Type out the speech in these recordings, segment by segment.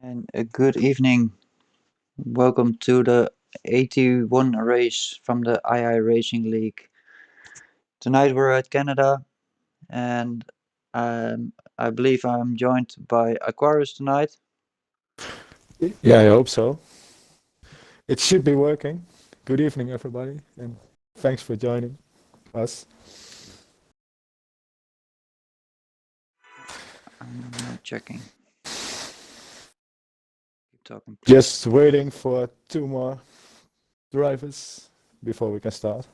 And a good evening. Welcome to the AT1 race from the II Racing League. Tonight we're at Canada, and I believe I'm joined by Aquaris tonight. Yeah, I hope so. It should be working. Good evening, everybody, and thanks for joining us. I'm not checking. Keep talking, please. Just waiting for two more drivers before we can start.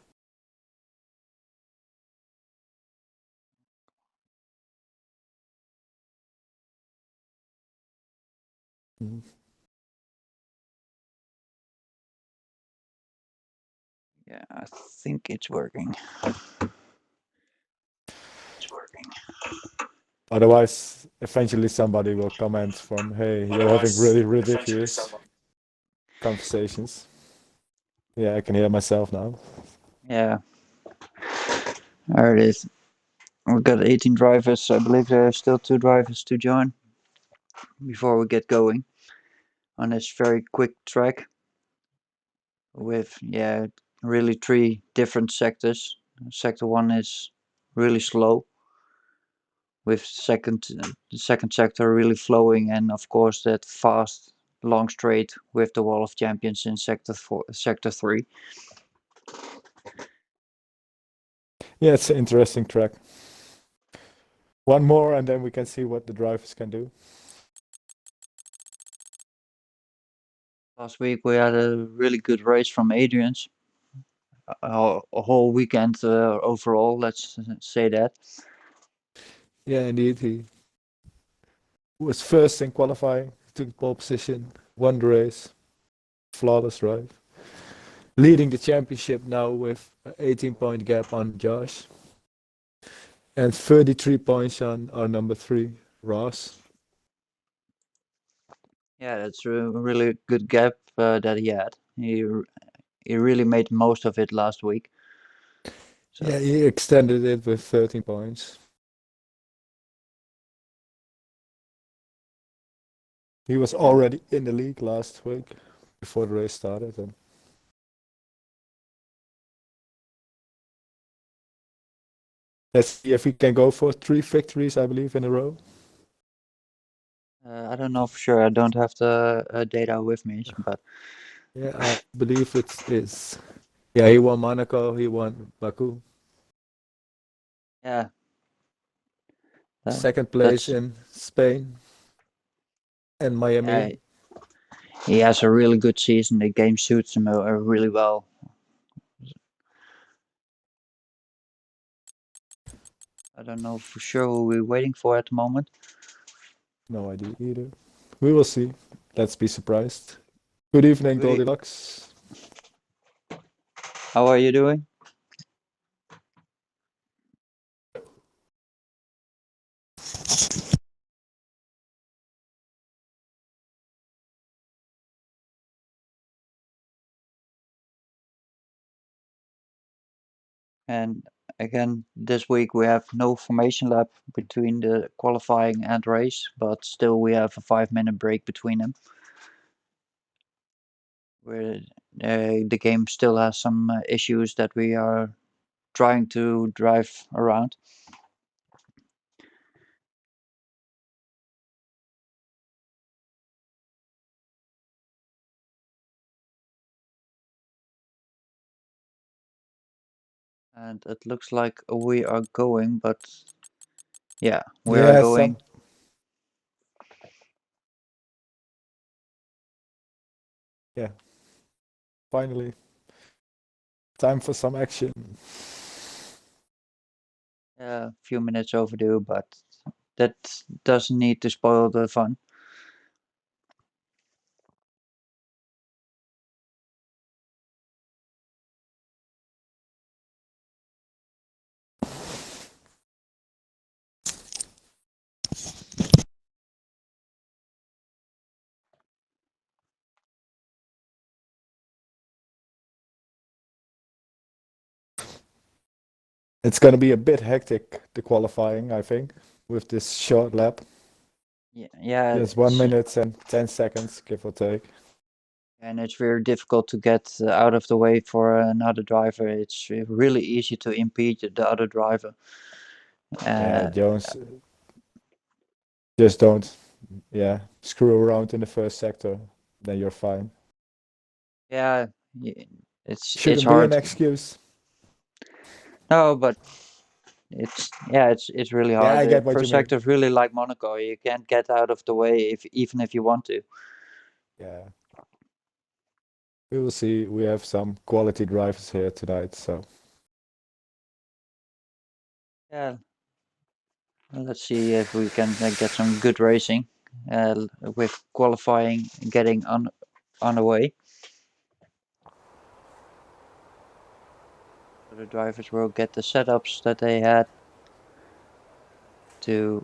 Mhm. Yeah, I think it's working. It's working. Otherwise, eventually somebody will comment from, hey, you're having really ridiculous conversations. Yeah, I can hear myself now. Yeah, there it is. We've got 18 drivers. I believe there are still two drivers to join before we get going on this very quick track with really three different sectors. Sector one is really slow, with the second sector really flowing, and of course that fast long straight with the wall of champions in sector three. Yeah, it's an interesting track. One more, and then we can see what the drivers can do. Last week we had a really good race from Adrian's. A whole weekend overall, let's say that. Yeah, indeed, he was first in qualifying, took pole position, won the race, flawless drive. Leading the championship now with an 18-point gap on Josh. And 33 points on our number 3, Ross. Yeah, that's a really good gap that he had. He really made most of it last week. So. Yeah, he extended it with 13 points. He was already in the league last week before the race started. And let's see if we can go for 3 victories, I believe, in a row. I don't know for sure. I don't have the data with me, but Yeah, I believe it is. Yeah, he won Monaco, he won Baku. yeah, Second place that's in Spain and yeah. Miami. He has a really good season. The game suits him really well. I don't know for sure who we're waiting for at the moment. No idea either. We will see. Let's be surprised. Good evening, Good. Goldilocks. How are you doing? And again, this week we have no formation lap between the qualifying and race, but still we have a 5-minute break between them. Where the game still has some issues that we are trying to drive around. And it looks like we are going, but yeah, we are Yeah, going. yeah, finally. Time for some action. A few minutes overdue, but that doesn't need to spoil the fun. It's going to be a bit hectic, the qualifying, I think, with this short lap. Yeah, Just 1 minute and 10 seconds, give or take. and it's very difficult to get out of the way for another driver. It's really easy to impede the other driver. Yeah, Uh, Jones, just don't, screw around in the first sector, then you're fine. yeah, it's Shouldn't be an hard. excuse. No, but it's really Yeah, hard. I The get what you first mean. sector is really like Monaco. You can't get out of the way even if you want to. Yeah. We will see. We have some quality drivers here tonight, so Yeah, let's see if we can get some good racing with qualifying getting on the way. So the drivers will get the setups that they had to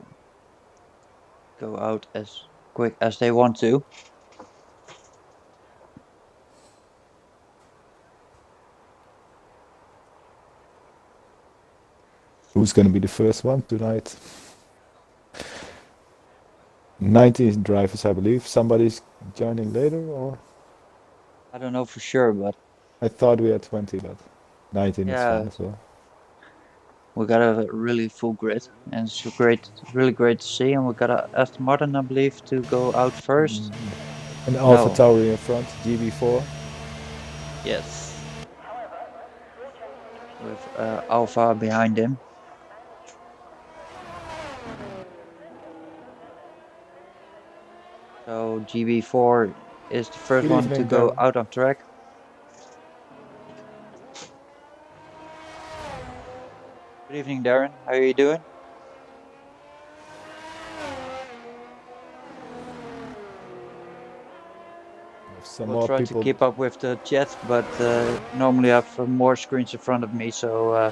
go out as quick as they want to. who's going to be the first one tonight? 19 drivers, I believe. Somebody's joining later, or I don't know for sure, but I thought we had 20, but 19 is fine yeah, as well. we got a really full grid, and it's really great to see. And we got a Aston Martin, I believe, to go out first. And Alpha No, Tauri in front, GB4. yes, with Alpha behind him. So GB4 is the first Good one to evening, go Darren. out on track. Good evening, Darren. How are you doing? Some We'll more try to people. keep up with the chat, but normally I have more screens in front of me, so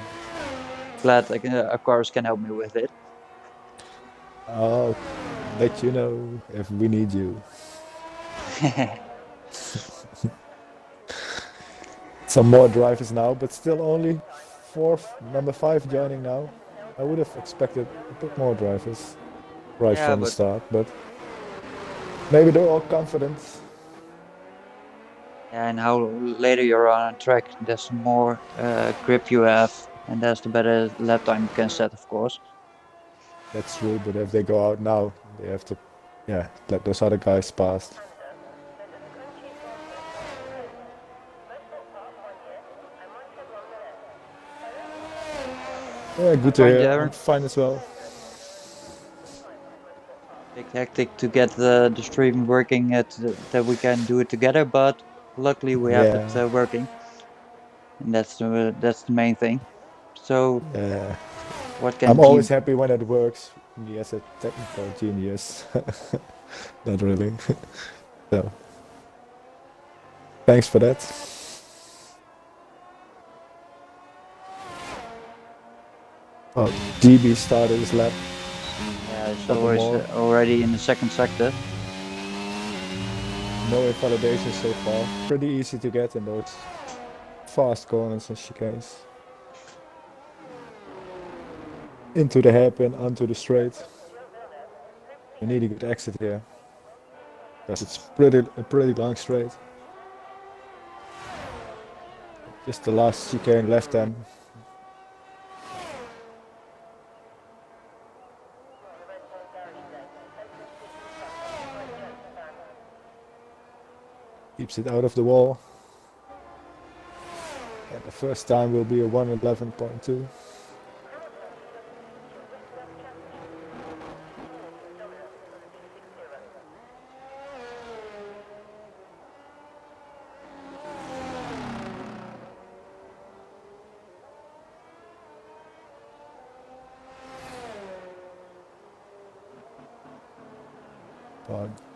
glad Aquaris can help me with it. I'll let you know if we need you. Some more drivers now, but still only number 5 joining now. I would have expected a bit more drivers right Yeah, from the but start, but maybe they're all confident. yeah, and how later you're on a track, there's more grip you have, and there's the better lap time you can set, of course. That's true, but if they go out now, they have to, let those other guys pass. Yeah, good to Fine, hear. I'm Darren. fine as well. Big hectic to get the stream working that we can do it together, but luckily we have it Yeah, working, and that's the main thing. So yeah. what I'm can always G? happy when it works. Me as a technical genius. Not really. So, thanks for that. Oh, DB started his lap. Yeah, it's Couple always more. already in the second sector. No invalidation so far. Pretty easy to get in those fast corners and chicanes. Into the hairpin, onto the straight. We need a good exit here. Because it's a pretty long straight. Just the last chicane left then. Keeps it out of the wall. And the first time will be a 111.2.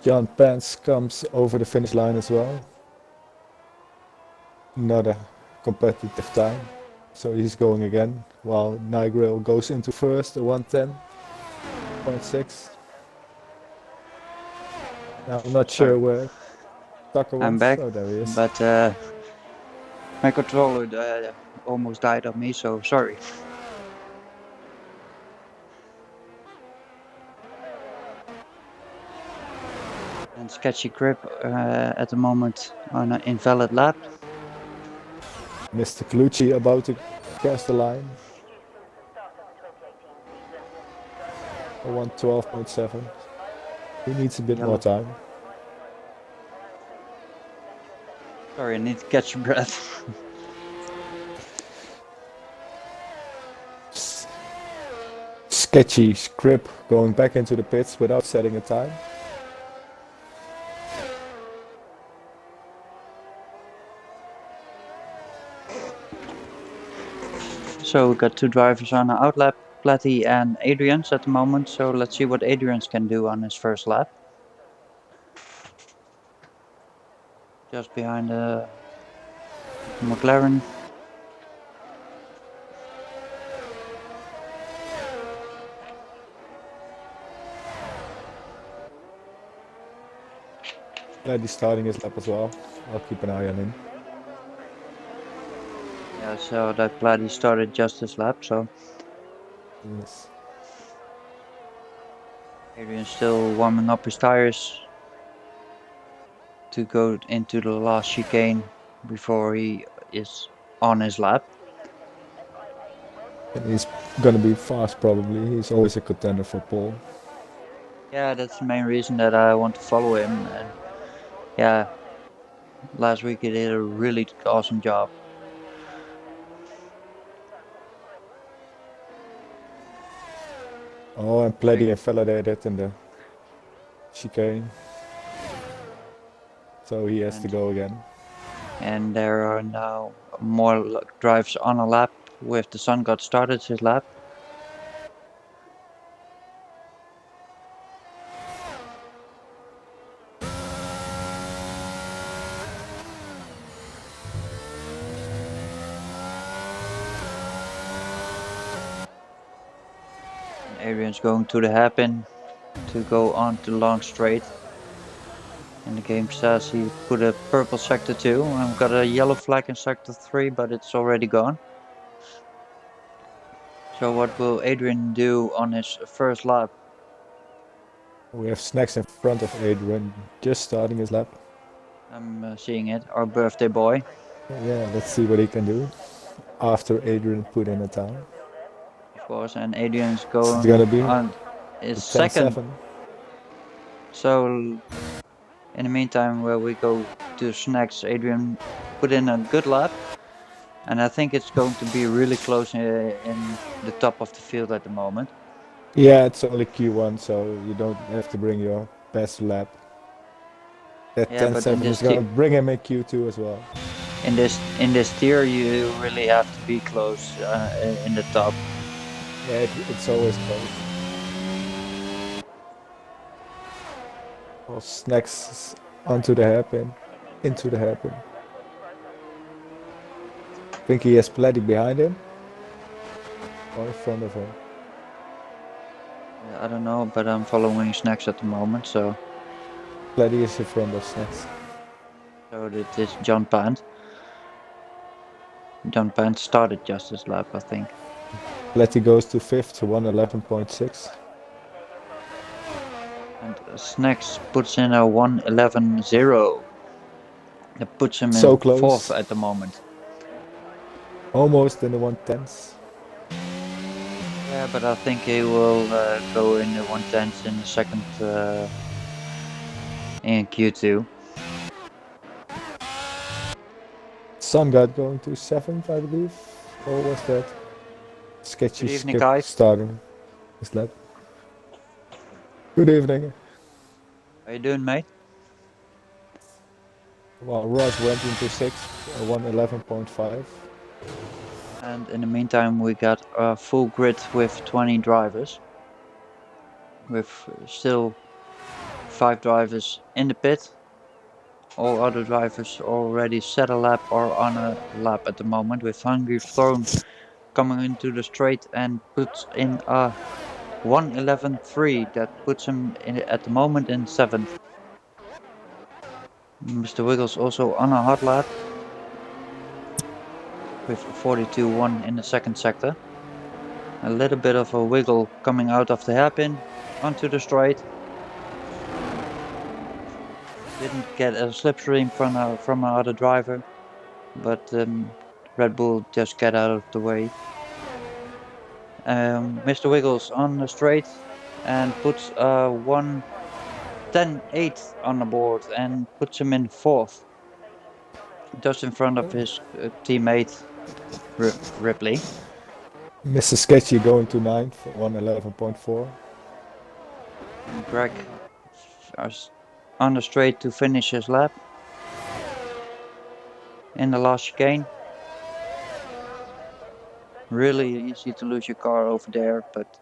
John Pence comes over the finish line as well. Not a competitive time. So he's going again, while Nigril goes into first, a 110.6. Now I'm not sure Sorry, where Tucker I'm went. back, Oh, there he is. but my controller almost died on me, so sorry. And sketchy grip at the moment on an invalid lap. Mr. Colucci about to cross the line. 1:12.7. He needs a bit more time. Sorry, I need to catch your breath. Sketchy script going back into the pits without setting a time. So we got two drivers on the outlap, Platty and Adrian's at the moment. So let's see what Adrian's can do on his first lap. Just behind the McLaren. He's starting his lap as well. I'll keep an eye on him. Yeah, so that Platty started just his lap, so Yes. Adrian's still warming up his tires to go into the last chicane before he is on his lap. And he's gonna be fast probably. He's always a contender for pole. Yeah, that's the main reason that I want to follow him. And yeah, last week he did a really awesome job. Oh, and Platty invalidated in the chicane. So he has to go again. And there are now more drives on a lap with the sun got started his lap. And Adrian's going to the hairpin to go on to long straight. And the game says he put a purple sector 2 and got a yellow flag in sector 3, but it's already gone. So what will Adrian do on his first lap? We have Snacks in front of Adrian, just starting his lap. I'm seeing it, our birthday boy. Yeah, let's see what he can do after Adrian put in a time. Of course, and Adrian's It's going gonna be on his second. 10-7. So in the meantime, where we go to Snacks, Adrian put in a good lap. And I think it's going to be really close in the top of the field at the moment. Yeah, it's only Q1, so you don't have to bring your best lap. That Yeah, but 10-7 is gonna bring him in Q2 as well. in this tier, you really have to be close in the top. Yeah, it's always close. Well, Snacks onto the hairpin, into the hairpin. I think he has Platty behind him or in front of him. I don't know, but I'm following Snacks at the moment, so. Platty is in front of Snacks. So it is John Pant. John Pant started just this lap, I think. Platty goes to 5th to 111.6. And Snacks puts in a 111.0. That puts him So in close. 4th at the moment. Almost in the 110s. Yeah, but I think he will go in the 110s in the second in Q2. Sun God going to 7th, I believe. Or was that sketchy Good evening, skip guys. starting his lap? Good evening. How you doing, mate? Well, Ross went into 6th, 111.5. And in the meantime, we got a full grid with 20 drivers. With still 5 drivers in the pit. All other drivers already set a lap or on a lap at the moment, with Hungry Throne coming into the straight and puts in a 111.3 that puts him at the moment in 7th. Mr. Wiggles also on a hot lap with 42.1 in the second sector. A little bit of a wiggle coming out of the hairpin onto the straight. didn't get a slipstream from another driver, but Red Bull just got out of the way. Mr. Wiggles on the straight and puts 1:10.8 on the board and puts him in fourth, just in front of his teammate Ripley. Mr. Sketchy going to 9th, 1:11.4. And Greg is on the straight to finish his lap in the last chicane. Really easy to lose your car over there, but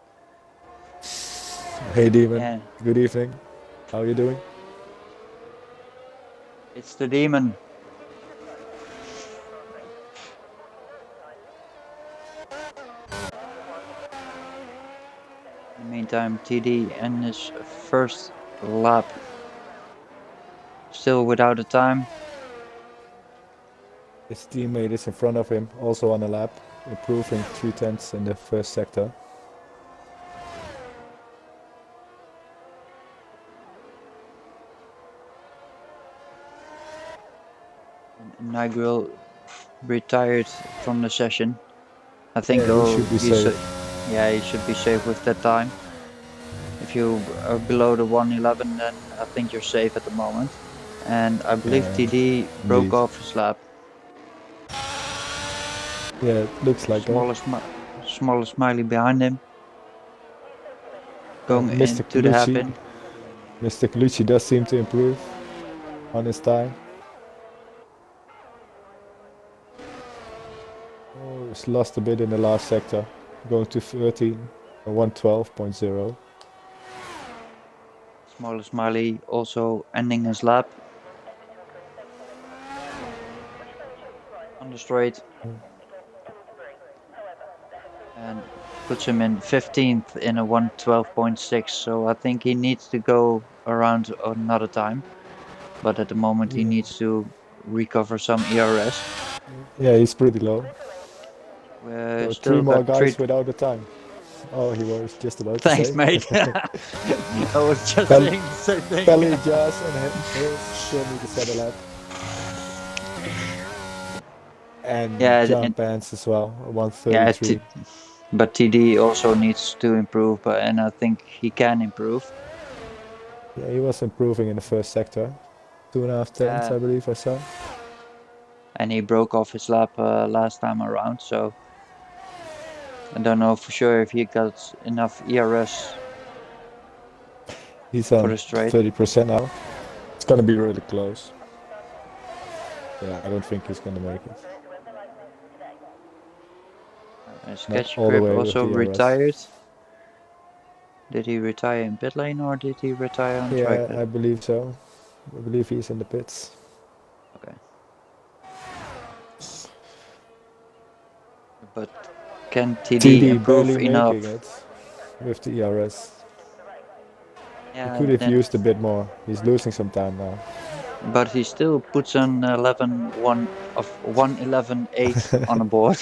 Hey Demon, yeah, good evening. How are you doing? it's the demon. In the meantime, TD in his first lap, still without a time. His teammate is in front of him, also on a lap, improving 3/10 in the first sector. Nigel retired from the session. I think Yeah, he should be safe. yeah, he should be safe with that time. If you are below the 1:11, then I think you're safe at the moment. And I believe TD broke off his lap. Yeah, it looks like that. Smaller smiley behind him, going Mr. into the hairpin. Mr. Colucci does seem to improve on his time. Oh, he's lost a bit in the last sector, going to 13, 1:12.0. Smaller smiley also ending his lap on the straight. And puts him in 15th in a 1:12.6. So I think he needs to go around another time. But at the moment, he needs to recover some ERS. Yeah, he's pretty low. We So still 3 more got guys without the time. Oh, he was just about to Thanks, say. mate. I was just saying the same thing. Qualy, Jas, and Hills still need to set a lap. And John Pants as well, 1:33. Yeah, but TD also needs to improve, and I think he can improve. Yeah, he was improving in the first sector. 2.5 tenths, I believe I saw. And he broke off his lap last time around, so I don't know for sure if he got enough ERS. He's on 30% now. It's gonna be really close. Yeah, I don't think he's gonna make it. Sketch Grip also retired. Did he retire in pit lane or did he retire on track? Yeah, I believe so. I believe he's in the pits. Okay. But can TD improve enough? Making it with the ERS. Yeah, he could have used a bit more. He's losing some time now. But he still puts an 1:11.8 on the board.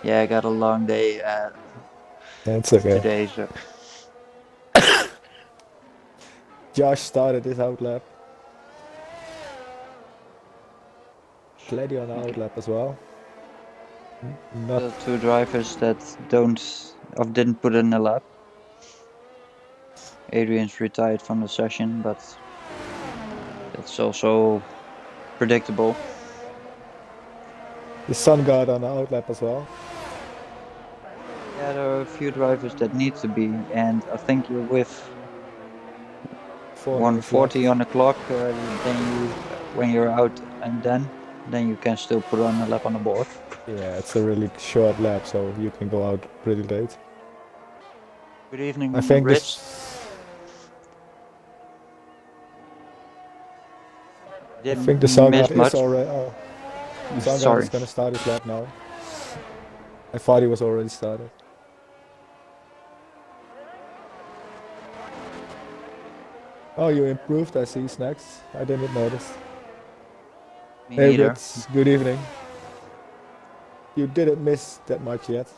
Yeah, I got a long day That's okay. today, so. Josh started his outlap. Qualy on the outlap as well. Still two drivers that didn't put in a lap. Adrian's retired from the session, but that's also predictable. The Sun God on the outlap as well. Yeah, there are a few drivers that need to be, and I think you're with 1:40 on the clock. Then when you're out, and then you can still put on a lap on the board. Yeah, it's a really short lap, so you can go out pretty late. Good evening, I think Rich. I think the Sun God is already. Oh, Sun God is gonna start his lap now. I thought he was already started. Oh, you improved. I see snacks. I didn't notice. Hey, Ritz. Good evening. You didn't miss that much yet.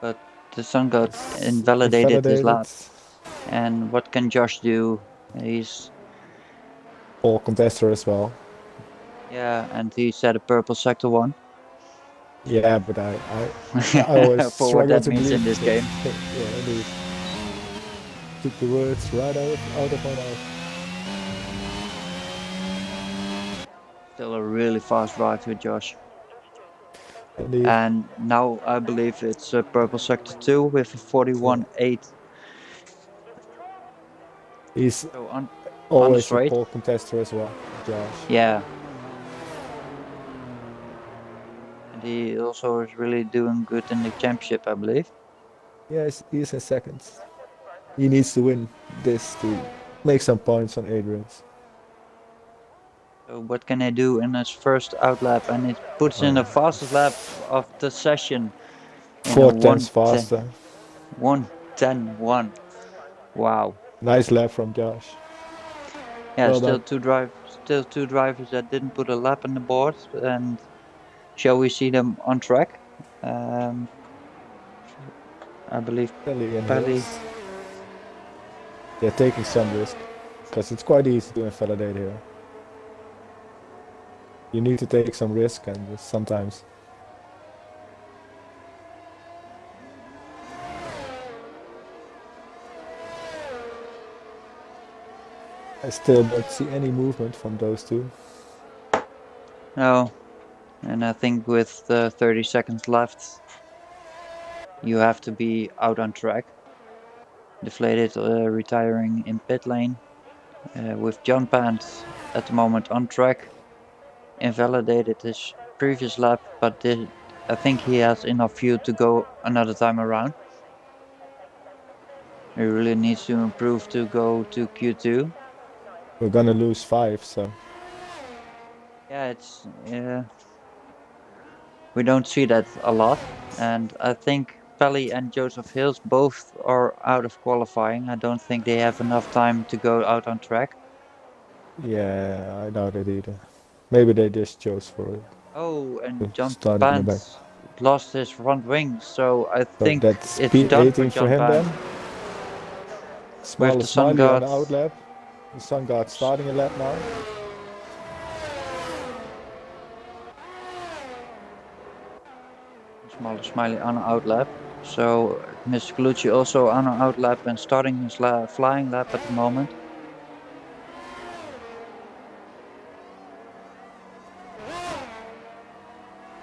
But the Sun God invalidated his lap. And what can Josh do? He's Pole contester as well. and he set a purple sector 1. Yeah, but I always For what struggle that to means believe. in this game. Yeah, indeed. Took the words right out of my mouth. Still a really fast drive with Josh. Indeed. And now I believe it's a purple sector 2 with a 41.8. He's So on the always a straight. pole contester as well, Josh. Yeah. And he also is really doing good in the championship, I believe. Yeah, he's in second. He needs to win this to make some points on Adrian's. So what can I do in his first out lap? And it puts in the fastest lap of the session in a 4 tenths faster. 1:10.1. Wow. Nice lap from Josh. Yeah, Well still done. two drivers that didn't put a lap on the board. And shall we see them on track? I believe Qualy and Qualy. Hills. They're taking some risk because it's quite easy to invalidate here. You need to take some risk, and sometimes I still don't see any movement from those two. No, and I think with 30 seconds left, you have to be out on track. Deflated retiring in pit lane. With John Pant at the moment on track. Invalidated his previous lap, but I think he has enough fuel to go another time around. He really needs to improve to go to Q2. We're gonna lose 5, so Yeah, it's we don't see that a lot, and I think Pelly and Joseph Hills both are out of qualifying. I don't think they have enough time to go out on track. yeah, I doubt it either. Maybe they just chose for it. Oh, and John Start in the back. Pant lost his front wing, so I So think that's it's done for P18 for John him Pant. then. With the Sun Smiley on God, the out lap. The Sun God starting a lap now. smaller Smiley on an out lap. So Mr. Colucci also on an out lap and starting his flying lap at the moment.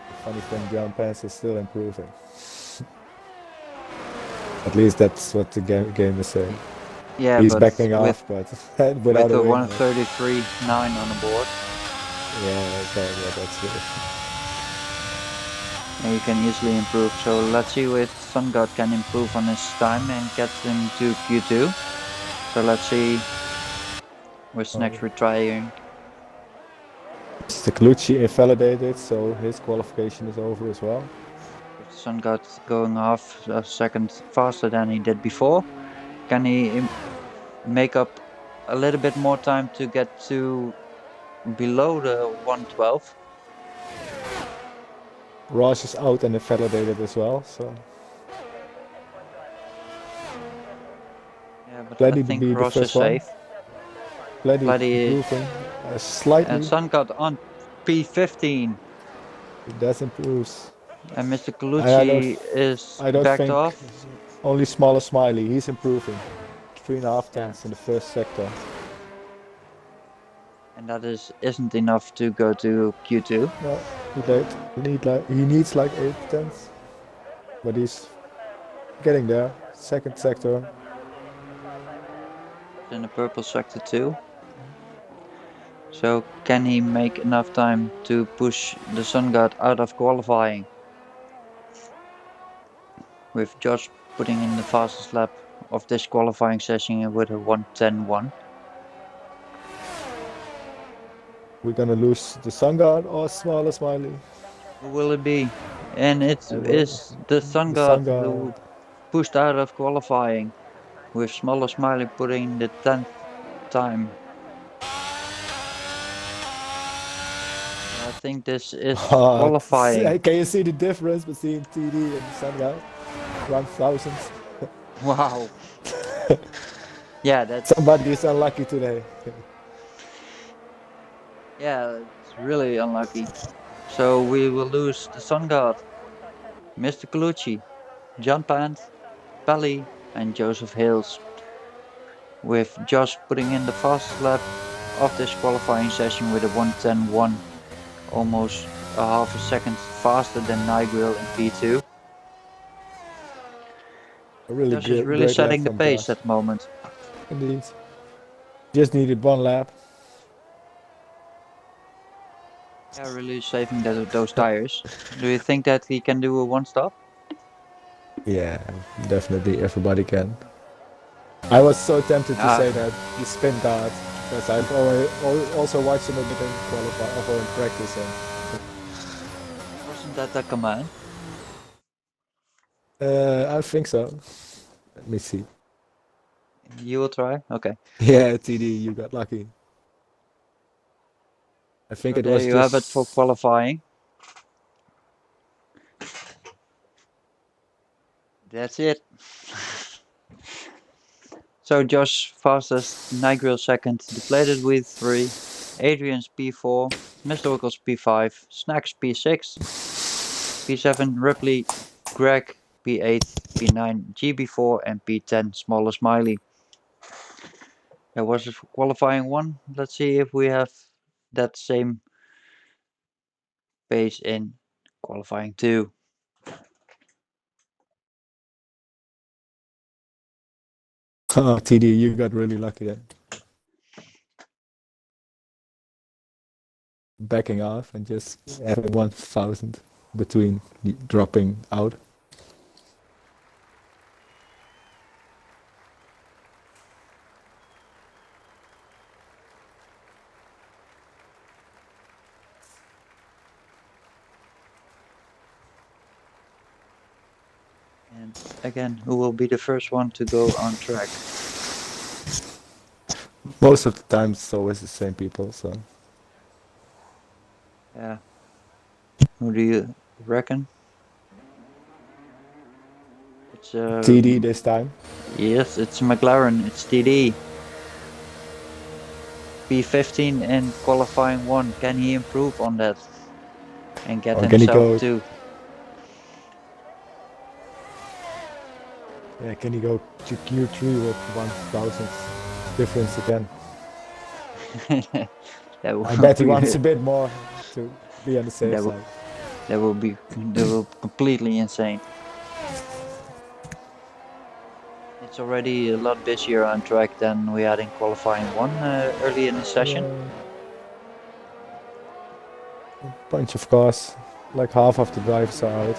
The funny thing, John Pence is still improving. At least that's what the game is saying. Yeah, He's but backing off, but without with a a wing. 1:33.9 on the board. Yeah, that's good. And you can easily improve. So let's see if Sun God can improve on his time and get him to Q2. So let's see what's next retiring. Mr. Colucci invalidated, so his qualification is over as well. With Sun God going off a second faster than he did before, can he make up a little bit more time to get to below the 1:12? Ross is out and invalidated as well, so Yeah, but Qualy I to think be the Ross is first one. safe. Qualy improving slightly. And Sun God on P15. It does improve. And Mr. I Colucci is don't backed think off. only smaller Smiley. He's improving. 3.5 tenths in the first sector. And that isn't enough to go to Q2. No, he needs like 8 tenths. But he's getting there. Second sector. In the purple sector 2. So can he make enough time to push the Sun God out of qualifying? With Josh putting in the fastest lap of this qualifying session with a 1:10.1. We're gonna lose the Sun God or smaller Smiley. Who will it be? And it is the Sun God who pushed out of qualifying, with smaller Smiley putting the 10th time. I think this is qualifying. Can you see the difference between TD and the Sun God? 1,000. Wow. Yeah, that's Somebody is unlucky today. yeah, it's really unlucky. So we will lose the Sun God, Mr. Colucci, John Pant, Pelly, and Joseph Hales, with Josh putting in the fastest lap of this qualifying session with a 1:10.1, almost a half a second faster than Nigel in P2. A really Josh is really great lap setting the from pace Josh. at the moment. Indeed. Just needed one lap. Yeah, really saving those tires. Do you think that he can do a one stop? Yeah, definitely everybody can. I was so tempted to Ah, say that the spin guard because I've already also watched him a bit in qualify or in practice. wasn't that a command? I think so. Let me see. You will try? Okay. Yeah, TD, you got lucky. I think So it there was you have it for just. qualifying. That's it. So Josh fastest, Nigel second, depleted with 3, Adrian's P4, Mr. Wickles P5, Snacks P6, P7 Ripley, Greg P8, P9 GB4, and P10 Smaller Smiley. That was qualifying 1. Let's see if we have that same pace in qualifying 2. Oh, TD, you got really lucky then. Backing off and just having 1,000 between dropping out. And again, who will be the first one to go on track? Most of the time, it's always the same people. So Yeah. Who do you reckon? It's TD this time. yes, it's McLaren. It's TD. P15 in qualifying 1. Can he improve on that and get Or can he himself go? to? Yeah, can he go to Q3 with 1,000 difference again? That I will bet he be wants a bit more to be on the safe that will side. that will completely insane. It's already a lot busier on track than we had in qualifying 1 early in the session. Yeah, a bunch of cars, like half of the drivers are out.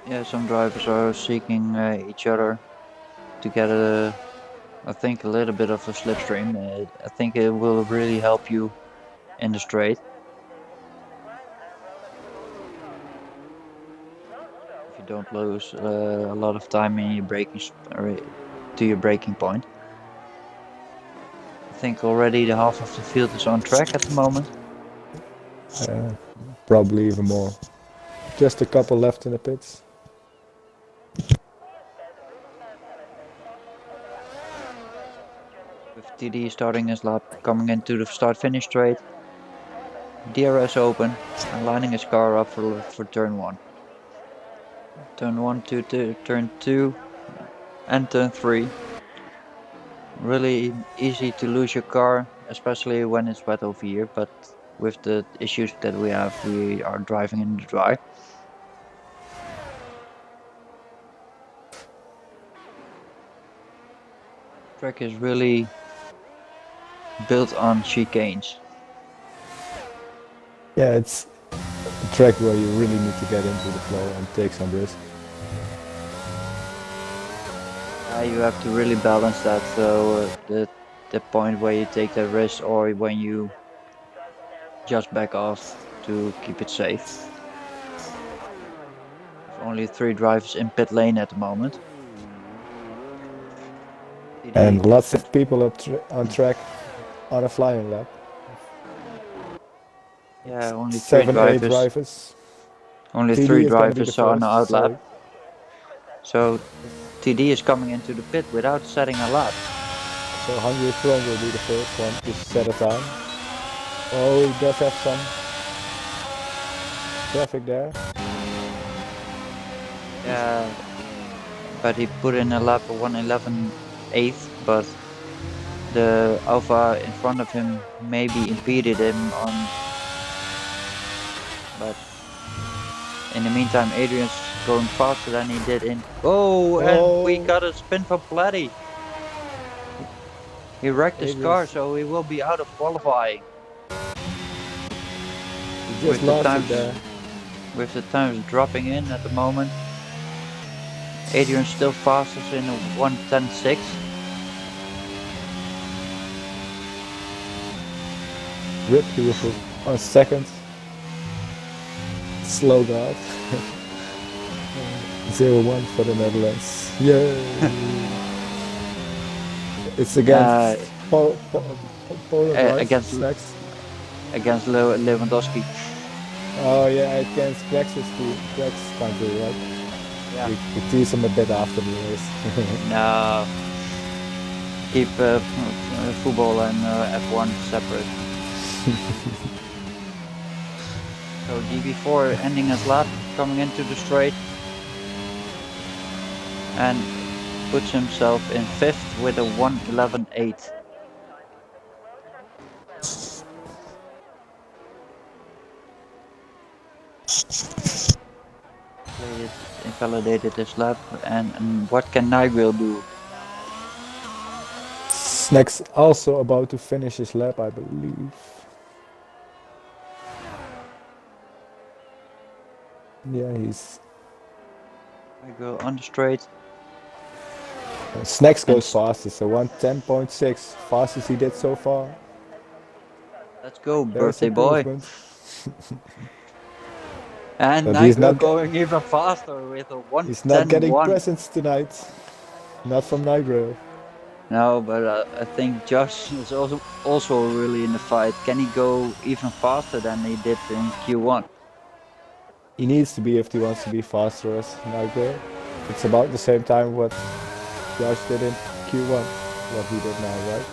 Yeah, some drivers are seeking each other to get I think a little bit of a slipstream. I think it will really help you in the straight if you don't lose a lot of time in your to your braking point. I think already the half of the field is on track at the moment. Probably even more. Just a couple left in the pits. With TD starting his lap, coming into the start-finish straight. DRS open and lining his car up for turn 1. Turn 1 to turn 2 and turn 3. Really easy to lose your car, especially when it's wet over here, but with the issues that we have, we are driving in the dry. Track is really built on chicanes. Yeah, it's a track where you really need to get into the flow and take some risk. You have to really balance that. So the point where you take the risk or when you just back off to keep it safe. There's only 3 drivers in pit lane at the moment. And lots of people up on track on a flying lap. Yeah, only 3 7, 8 drivers. drivers. Only 3 TD is going to be the drivers are on the first, outlap. so So TD is coming into the pit without setting a lap. So Hungry Throne will be the first one to set a time. Oh, he does have some traffic there. Yeah, but he put in a lap of 1:11.8, but the Alpha in front of him maybe impeded him on. But in the meantime, Adrian's going faster than he did in. Oh, and we got a spin from Qualy. He wrecked his car, so he will be out of qualifying. He just lost it there. With the times dropping in at the moment. Adrian's still fastest in a 1:10.6. Rip, he was on second. Slow guard. 0-1 for the Netherlands. Yay! It's against Poland, right? Against Lewandowski. Oh yeah, against Greg's country, right? Yeah. We tease him a bit after the race. No. Keep football and F1 separate. So DB4 ending his lap, coming into the straight, and puts himself in 5th with a 1:11.8. Invalidated his lap, and what can Nigel do? Snack's also about to finish his lap, I believe. Yeah, he's... Nigel on the straight. Snacks goes fastest, so 1:10.6, fastest he did so far. Let's go, birthday boy. And but Nigel going even faster with a 1:10.1. He's not getting presents tonight. Not from Nigel. No, but I think Josh is also really in the fight. Can he go even faster than he did in Q1? He needs to be if he wants to be faster as Nigel. It's about the same time what Josh did in Q1, what he did now, right?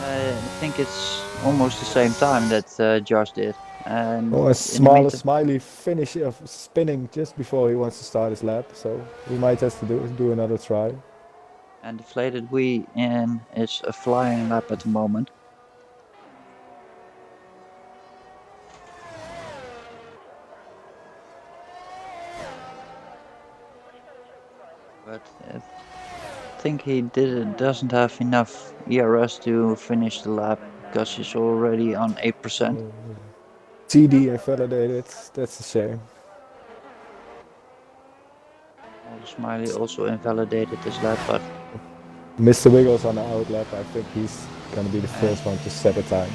I think it's almost the same time that Josh did. And a smiley finish of spinning just before he wants to start his lap, so we might have to do another try. And deflated wheel in is a flying lap at the moment. But I think he doesn't have enough ERS to finish the lap because he's already on 8%. TD invalidated, that's a shame. Smiley also invalidated this lap, but Mr. Wiggles on the out lap, I think he's gonna be the first one to set a time.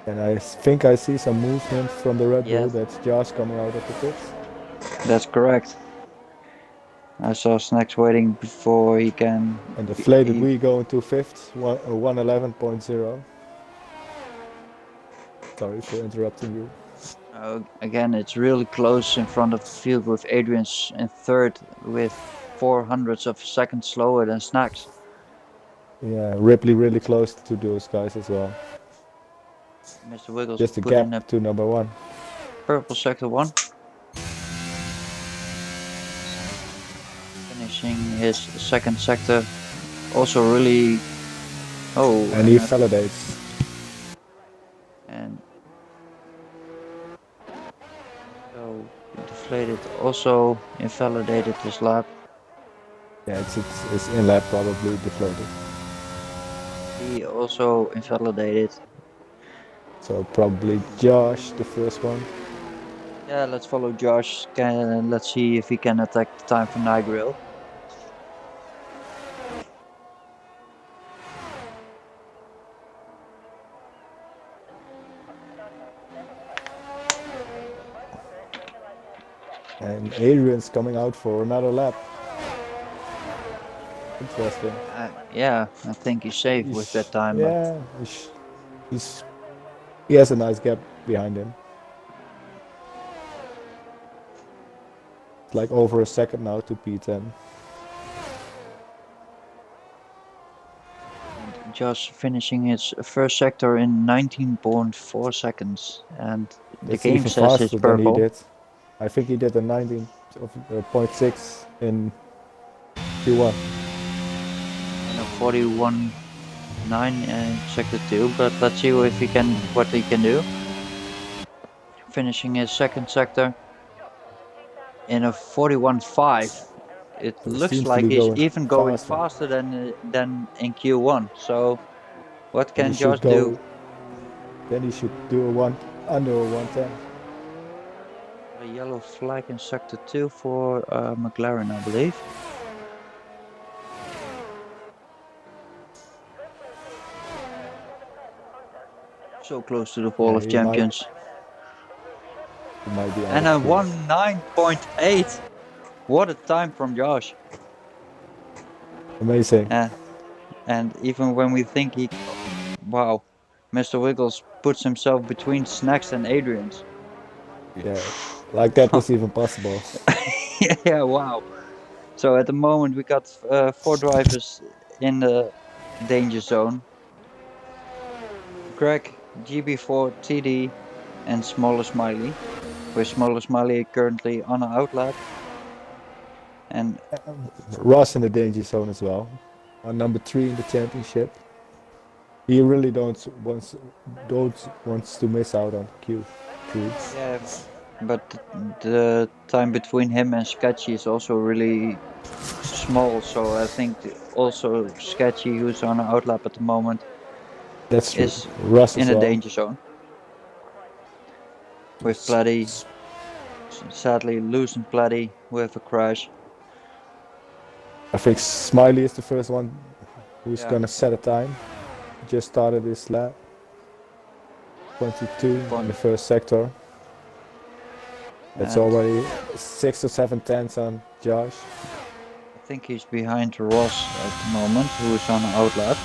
And I think I see some movement from the Red Bull. That's Josh coming out of the pits. That's correct. I saw Snacks waiting before he can... And deflated we going to 5th, 1:11.0. Sorry for interrupting you. Again, it's really close in front of the field with Adrian's in 3rd with 0.04 of a second slower than Snacks. Yeah, Ripley really close to those guys as well. Mr. Wiggles just a gap to number 1. Purple sector 1. Finishing his 2nd sector. Also really... Oh. And he validates. And... So, deflated also invalidated his lap. Yeah, it's in lap probably deflated. He also invalidated. So probably Josh, the first one. Yeah, let's follow Josh. Let's see if he can attack the time for Nigel. And Adrian's coming out for another lap. Interesting. Yeah, I think he's safe with that time. Yeah, he has a nice gap behind him. It's like over a second now to P10. And Josh finishing his first sector in 19.4 seconds. And the That's game even says it's faster than he purple. did. I think he did a 19.6 in Q1. And a 41.9 in sector 2. But let's see if he can, what he can do. Finishing his second sector in a 41.5. It looks Seems to like be he's going even going faster than in Q1. So what Then he can should Josh do? go. Then he should do a one under a 110. A yellow flag in sector 2 for McLaren, I believe. So close to the Hall of Champions. He might be out And of a 19.8. What a time from Josh. Amazing. And even when we think he, wow, Mr. Wiggles puts himself between Snacks and Adrian's. Yeah, like that was even possible. Yeah, wow. So at the moment we got 4 drivers in the danger zone. Greg, GB4, TD, and Smaller Smiley. With Smaller Smiley currently on an outlap. And Ross in the danger zone as well. On number 3 in the championship. He really don't wants to miss out on Q3. yeah, but the time between him and Sketchy is also really small. So I think also Sketchy, who's on an outlap at the moment, That's true. is Ross in as a well. danger zone. With Platty, sadly losing Platty with a crash. I think Smiley is the first one who's Yeah. gonna set a time. Just started his lap. 22 in the first sector. That's And already 6 or 7 tenths on Josh. I think he's behind Ross at the moment, who is on an outlap.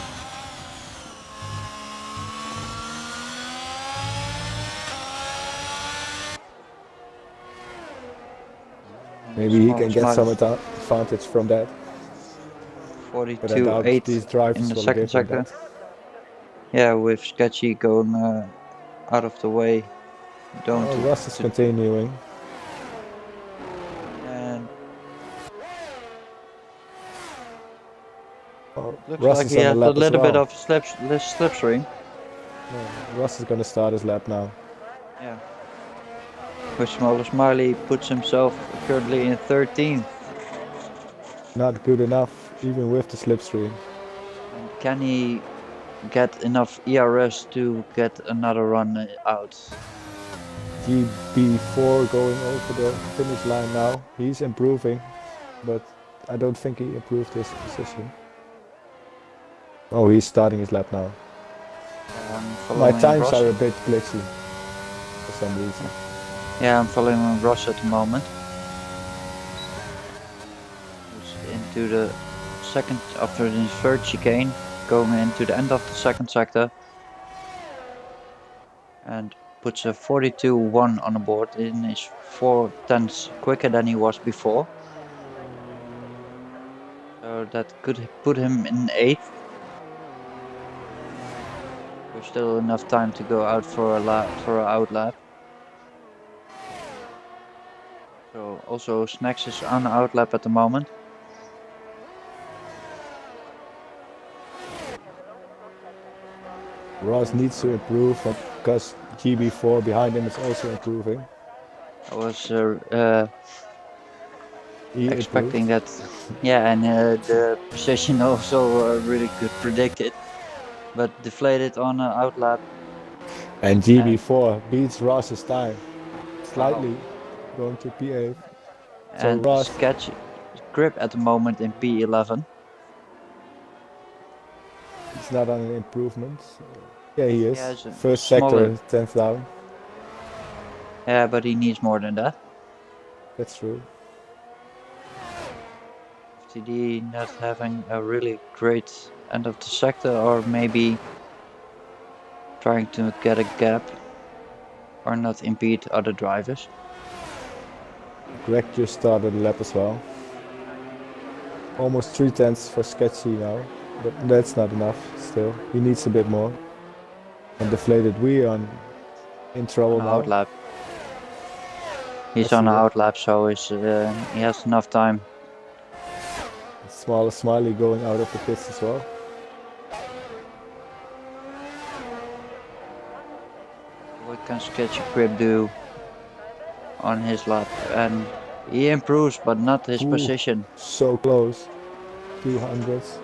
Maybe he can get some advantage from that. 42.8 these drivers in the will second give him sector. that. Yeah, with Sketchy going out of the way. Ross is continuing. And looks Ross like is he on the has a lap as little bit well. of slipstream. Ross is gonna start his lap now. Yeah. With Smaller Smiley puts himself currently in 13th. Not good enough, even with the slipstream. And can he get enough ERS to get another run out? GB4 going over the finish line now. He's improving, but I don't think he improved his position. Oh, he's starting his lap now. My times Ross. are a bit glitchy for some reason. Yeah, I'm following Ross at the moment. Who's into the second, after the third chicane, going into the end of the second sector. And puts a 42.1 on the board and is 4 tenths quicker than he was before. So that could put him in 8th. There's still enough time to go out for a outlap. So also Snacks is on outlap at the moment. Ross needs to improve because GB4 behind him is also improving. I was expecting improved. that. Yeah, and the position also really could predict it. But deflated on outlap. And GB4 beats Ross's time. Slightly going to P8. So And Ross Sketch grip at the moment in P11. is not on an improvement. Yeah, he is. Yeah, First sector, 10th down. Yeah, but he needs more than that. That's true. FTD not having a really great end of the sector, or maybe trying to get a gap or not impede other drivers. Greg just started a lap as well. Almost 3/10 for Sketchy now, but that's not enough still. He needs a bit more. And deflated we on in trouble On now. outlap. He's I on see it. outlap, so he has enough time. Smaller Smiley going out of the pits as well. What can Sketchy Grip do on his lap? And he improves, but not his position. So close. 200s.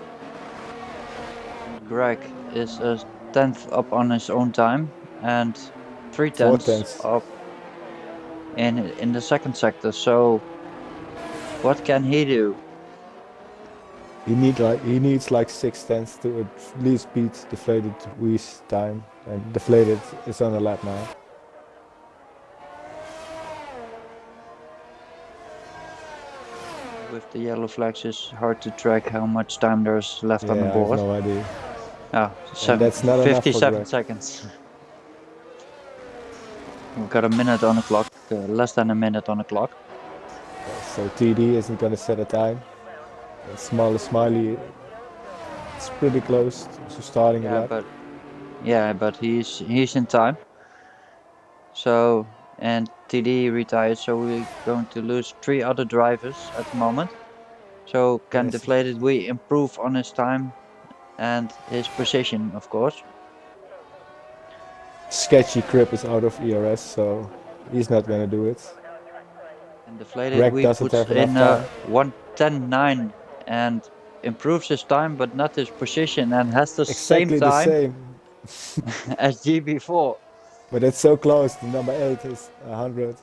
Greg is a tenth up on his own time and 3/10 4/10. up in the second sector. So what can he do? He needs like 6/10 to at least beat deflated Wee's time, and deflated is on a lap now. With the yellow flags, it's hard to track how much time there's left on the Yeah, I have board. no idea. That's not enough for 57 Greg. seconds. We've got a minute on the clock, less than a minute on the clock. So TD isn't going to set a time. And Smaller Smiley is pretty close to starting a lap. But he's in time. So, and TD retired, so we're going to lose 3 other drivers at the moment. So can Yes. Deflated we improve on his time and his position, of course. Sketchy Crip is out of ERS, so he's not going to do it. And Deflated Greg we doesn't puts have enough in time. 1:10.9 and improves his time, but not his position, and has the Exactly same time the same. as GB4. But it's so close. The number 8 is 100.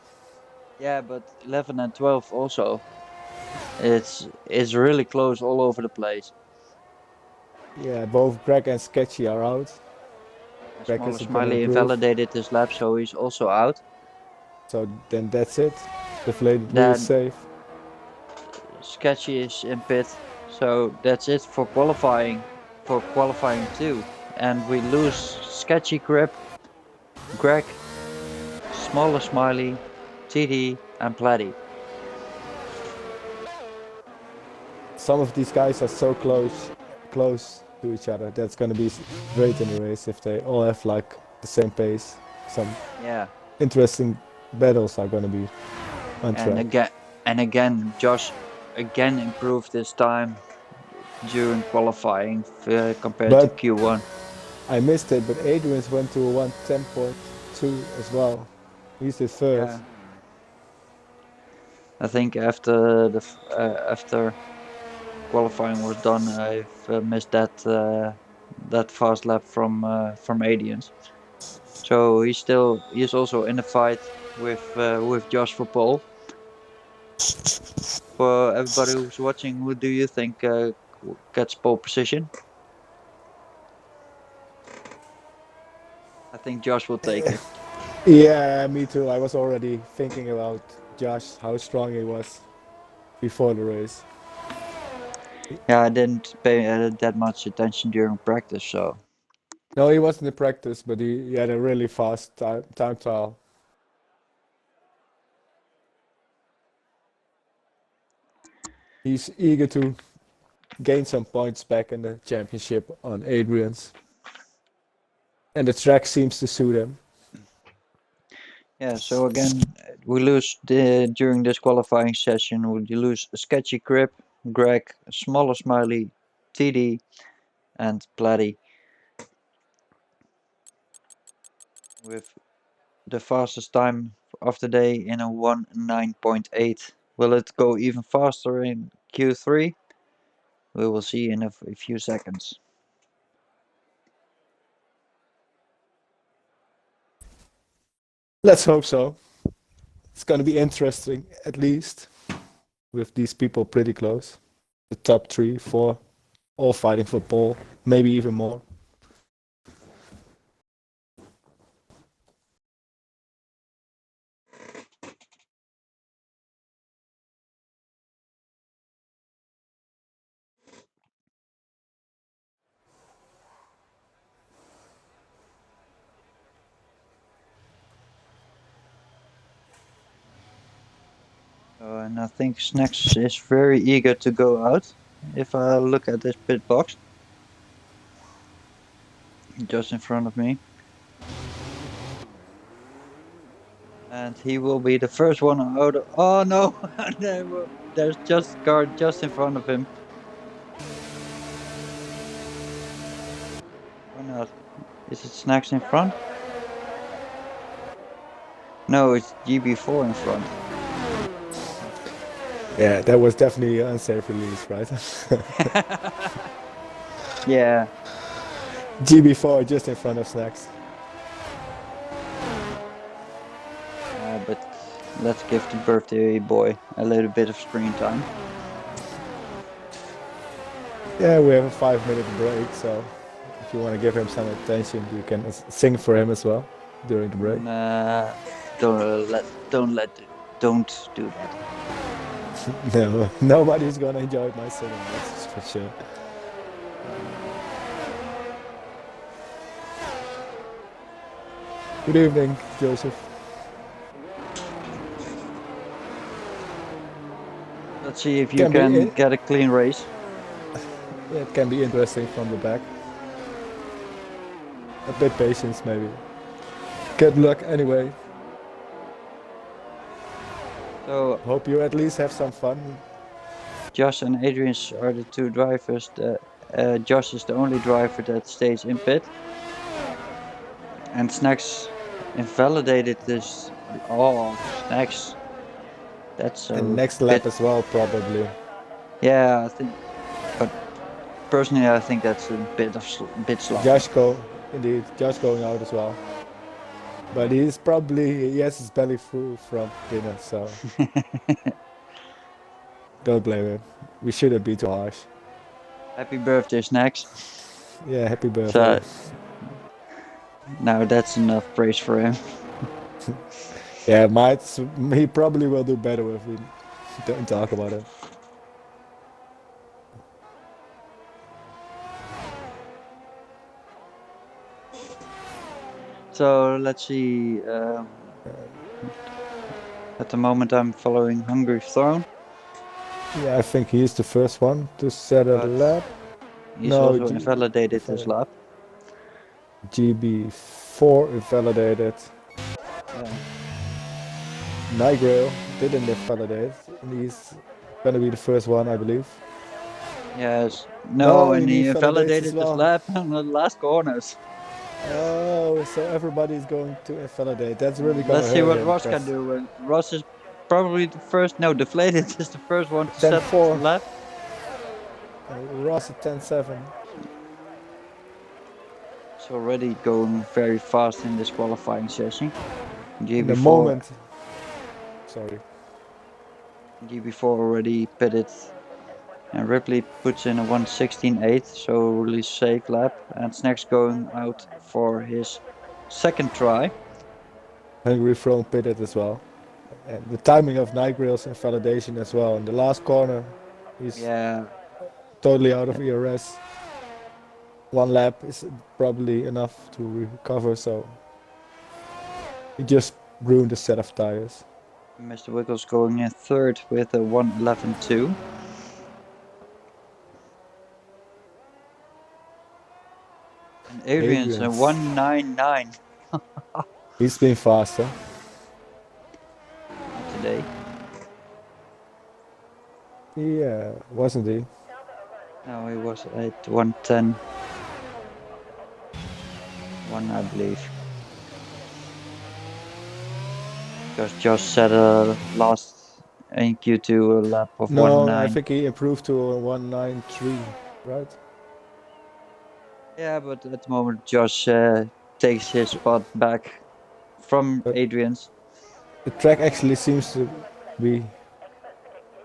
Yeah, but 11 and 12 also. It's really close all over the place. Yeah, both Greg and Sketchy are out. Greg Smaller isn't going to Smiley improve. invalidated his lap, so he's also out. So then that's it. Deflated wheel Then is safe. Sketchy is in pit, so that's it for qualifying. For qualifying 2, and we lose Sketchy Grip, Greg, Smaller Smiley, TD, and Platty. Some of these guys are so close to each other. That's going to be great in the race if they all have like the same pace. Some interesting battles are going to be on track. And again, Josh again improved his time during qualifying compared to Q1. I missed it, but Adrian's went to a 1:10.2 as well. He's the third. Yeah. I think after after qualifying was done, I've missed that fast lap from Adrian's. So he's also in the fight with Josh for pole. For everybody who's watching, who do you think gets pole position? I think Josh will take it. Yeah, me too. I was already thinking about Josh, how strong he was before the race. Yeah, I didn't pay that much attention during practice, so. No, he wasn't in practice, but he had a really fast time trial. He's eager to gain some points back in the championship on Adrian's. And the track seems to suit him. Yeah, so again, we lose during this qualifying session, we lose Sketchy Grip, Greg, Smaller Smiley, TD, and Platty. With the fastest time of the day in a 1:09.8. Will it go even faster in Q3? We will see in a few seconds. Let's hope so. It's going to be interesting, at least, with these people pretty close. The top 3, 4, all fighting for pole, maybe even more. And I think Snacks is very eager to go out. If I look at this pit box, just in front of me. And he will be the first one out. Oh no! There's just car just in front of him. Or not? Is it Snacks in front? No, it's GB4 in front. Yeah, that was definitely an unsafe release, right? Yeah. GB4 just in front of Snacks. But let's give the birthday boy a little bit of screen time. Yeah, we have a 5-minute break, so if you want to give him some attention, you can sing for him as well during the break. Don't do that. No, nobody's gonna enjoy my singing, that's for sure. Good evening, Joseph. Let's see if you can get a clean race. It can be interesting from the back. A bit patience, maybe. Good luck anyway. So hope you at least have some fun. Josh and Adrian are the two drivers. Josh is the only driver that stays in pit. And Snacks invalidated this. Oh, Snacks. That's a and next lap as well, probably. Yeah, I think. But personally, I think that's a bit slow. Josh going out as well. But he has his belly full from dinner, so don't blame him. We shouldn't be too harsh. Happy birthday, Snacks. Yeah, happy birthday. Now that's enough praise for him. Yeah, he probably will do better if we don't talk about it. So let's see. At the moment, I'm following Hungry Throne. Yeah, I think he's the first one to set a lap. He's also invalidated his lap. GB4 invalidated. Nigrail didn't invalidate, and he's gonna be the first one, I believe. Yes. No, and he invalidated his lap on the last corners. Oh, so everybody's going to invalidate. That's really gonna Let's see hurt what him, Ross can do. Ross is probably the first. No, deflated is the first one to set the lap. Ross at 10.7. It's already going very fast in this qualifying session. In the moment. Sorry. GB4 already pitted. And Ripley puts in a 1:16.8, so really safe lap. And Snacks going out for his second try. Hungry Throne pitted as well. And the timing of Nigrail's invalidation as well. In the last corner, he's totally out of ERS. One lap is probably enough to recover, so he just ruined a set of tires. Mr. Wiggles going in third with a 1:11.2. And Adrian's a 1:99. He's been faster. Today. Yeah, wasn't he? No, he was at 1:10. 1, I believe. Because Josh set a last in Q2 a lap of 1:9. No, I think he improved to a 1:93, right? Yeah, but at the moment Josh takes his spot back from Adrian's. The track actually seems to be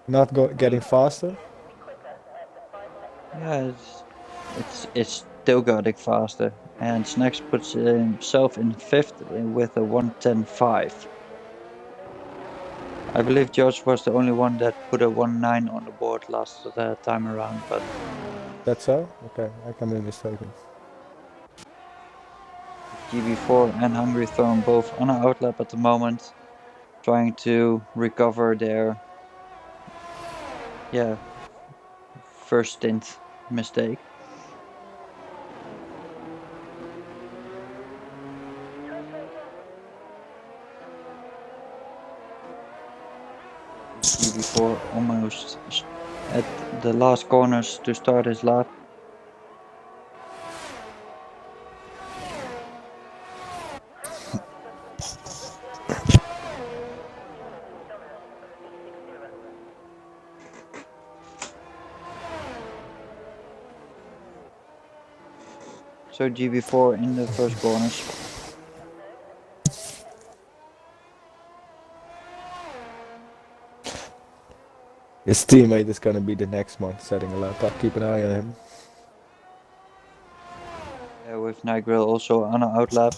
not getting faster. Yeah, it's still getting faster. And Snacks puts himself in fifth with a 1:10.5. I believe Josh was the only one that put a 1:9 on the board last time around, but... That's so? Okay, I can be mistaken. GB4 and Hungry Throne both on an outlap at the moment, trying to recover their Yeah, first stint mistake. GB4 almost at the last corners to start his lap. So GB4 in the first corners. His teammate is gonna be the next one setting a lap up. Keep an eye on him. With Nigel also on an outlap.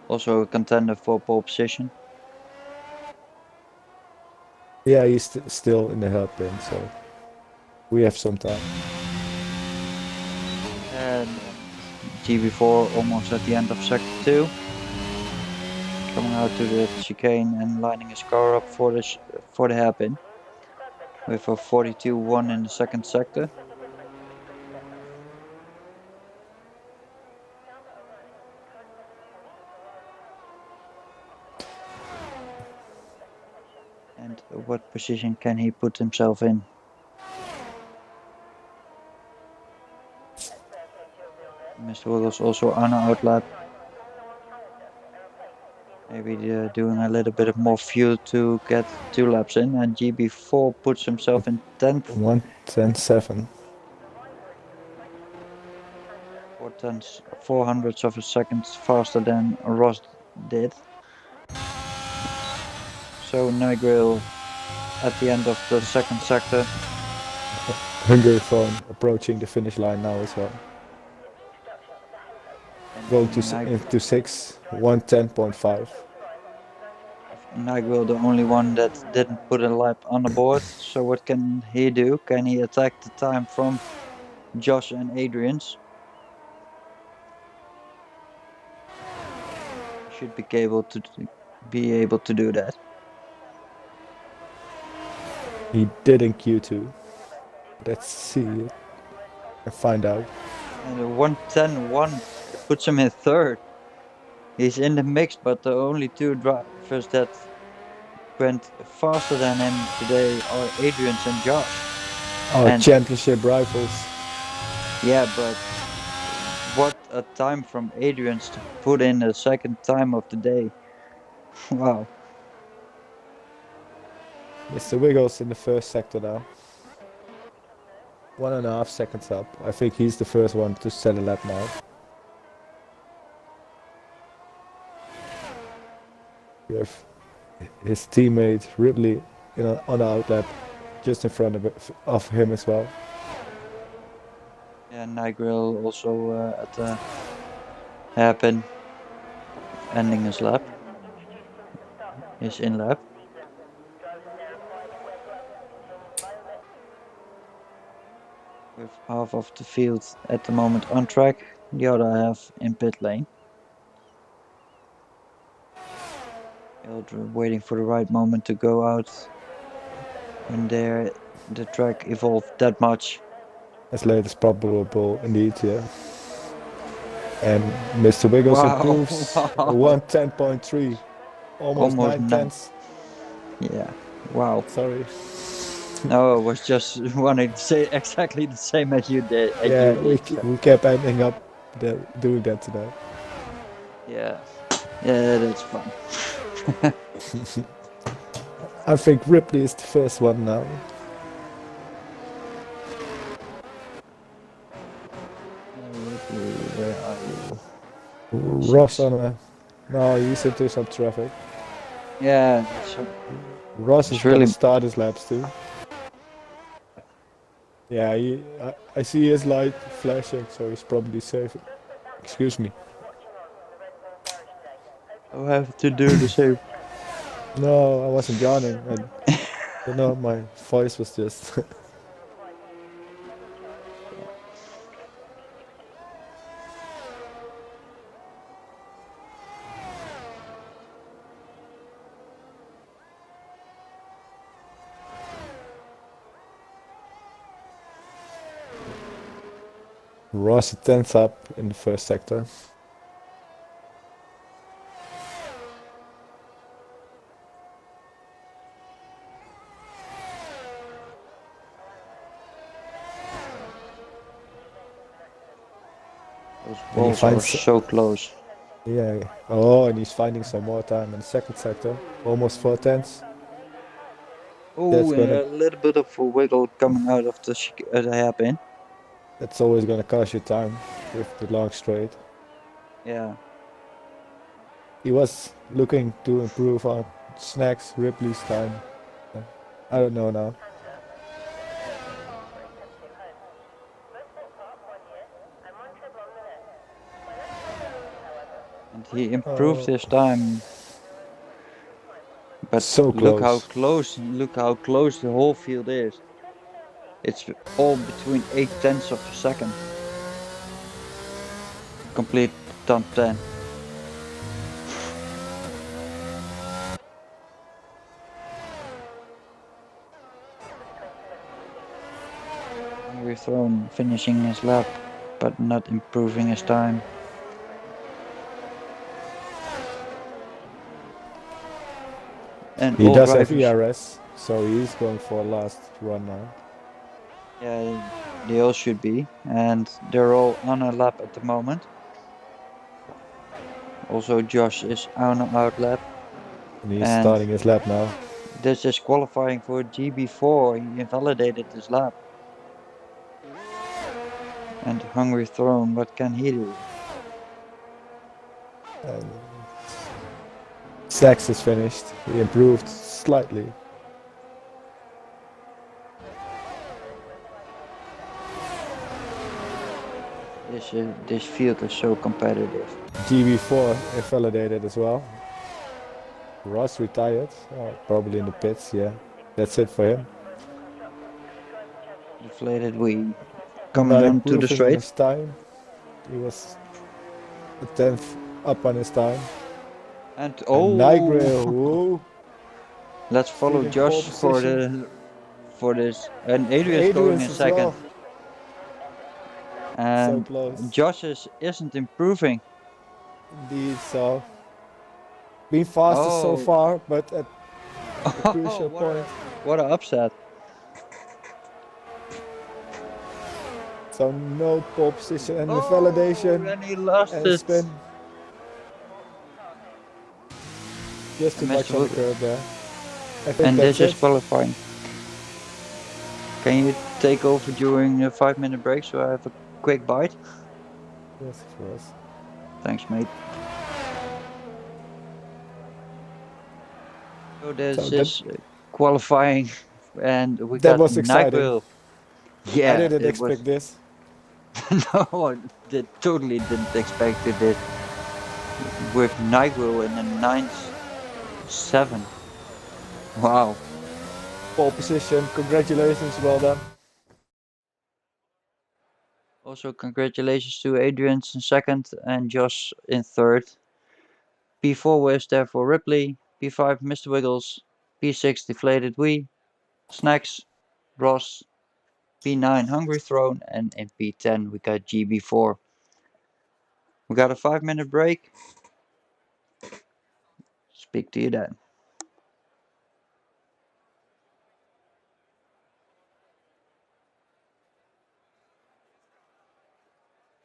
Also a contender for pole position. Yeah, he's still in the hairpin, so we have some time. And GB4 almost at the end of sector 2. Coming out to the chicane and lining his car up for the hairpin. With a 42.1 in the second sector. And what position can he put himself in? Mr. Wiggles also on an outlap. Maybe doing a little bit of more fuel to get 2 laps in. And GB4 puts himself in 10th. 1:10.7. 4 hundredths of a second faster than Ross did. So Nigel at the end of the second sector. Hungerphone approaching the finish line now as well. Going into 6, 1:10.5. Nigel the only one that didn't put a lap on the board. So what can he do? Can he attack the time from Josh and Adrian's? Should be able to do that. He did in Q2. Let's see it and find out. And the 1:10.1 puts him in third. He's in the mix, but the only 2 drivers that went faster than him today are Adrian's and Josh. Our championship rivals. Yeah, but what a time from Adrian's to put in the second time of the day. Wow. Mr. Wiggles in the first sector now. 1.5 seconds up. I think he's the first one to set a lap now. We have his teammate Ripley on the outlap just in front of him as well. Yeah, Nigel also at the hairpin, ending his lap. His in lap. With half of the field at the moment on track, the other half in pit lane. Waiting for the right moment to go out when the track evolved that much. As late as probable, indeed, yeah. And Mr. Wiggles improves 1:10.3, almost 9/10. Yeah, wow. Sorry. No, I was just wanting to say exactly the same as you did. Yeah, we kept ending up doing that today. Yeah, that's fun. I think Ripley is the first one now. Ripley, where are you? Ross on a... No, he's into some traffic. Yeah, Ross is really gonna start his laps too. Yeah, I see his light flashing, so he's probably safe. Excuse me. I have to do the same. No, I wasn't yawning. You know, my voice was just... Ross 10th up in the first sector. Those And he balls are finds, so close. yeah, oh, and he's finding some more time in the second sector. Almost 4 tenths. Oh, That's and gonna, a little bit of a wiggle coming out of the hairpin. that's always gonna cost you time with the long straight. Yeah. He was looking to improve on Snacks Ripley's time. I don't know now. And he improved Oh, his time, but so close. look how close the whole field is. It's all between 8 tenths of a second. Complete top 10. Hungry Throne finishing his lap, but not improving his time. And He all does have drivers, ERS, so he's going for a last run now. yeah, they all should be. And they're all on a lap at the moment. Also, Josh is on an out lap. And he's And starting his lap now. this is qualifying for GB4. He invalidated his lap. And Hungry Throne, what can he do? And Sachs is finished. He improved slightly. This field is so competitive. GB4 invalidated as well. Ross retired, probably in the pits, yeah. That's it for him. Deflated we Not coming onto the improving on straight. his time. He was a 10th up on his time. And And Nigrail, whoa, let's follow stealing pole Josh position. for this. And Adrian's going in Adrian's as second. well. So And close. Josh isn't improving. Indeed, so been fastest so Oh, far, but at a oh, crucial point. what a upset! So no pole position and the Oh, validation and he lost and it. spin. Just And too much on the curb there. I think and that's this is it. qualifying. Can you take over during a 5 minute break so I have a quick bite? Yes, of course. Thanks, mate. So So this that is qualifying, and we that got was exciting. Nyquil. I Yeah, didn't it expect was. this. No, I totally didn't expect it with Nyquil in the 9.7. Wow. Pole position. Congratulations, well done. Also, congratulations to Adrian in second and Josh in third. P4 was there for Ripley, P5 Mr. Wiggles, P6 Deflated Wee, Snacks, Ross, P9 Hungry Throne, and in P10 we got GB4. We got a 5 minute break. Speak to you then.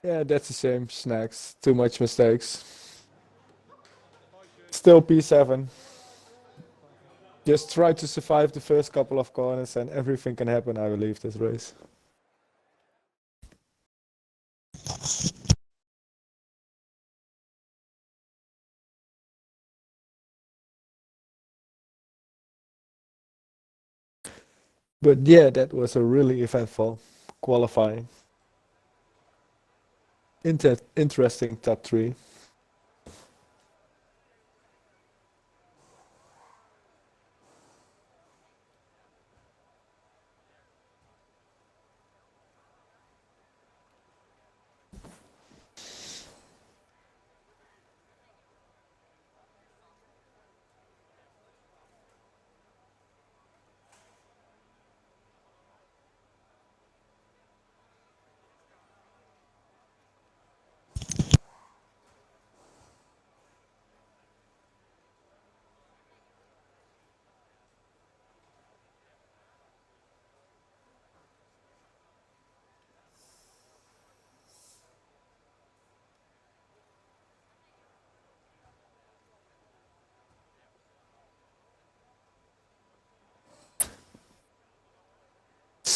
Yeah, that's the same. Snacks. Too much mistakes. Still P7. Just try to survive the first couple of corners and everything can happen, I believe, this race. But yeah, that was a really eventful qualifying. Interesting top three.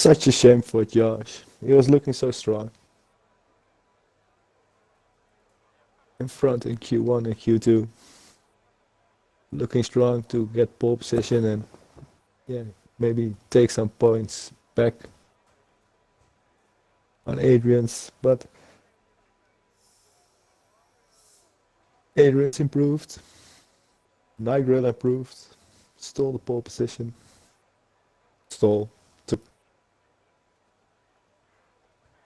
Such a shame for Josh. He was looking so strong. In front in Q1 and Q2. Looking strong to get pole position and yeah, maybe take some points back on Adrian's, but Adrian's improved. Nigel improved. Stole the pole position. Took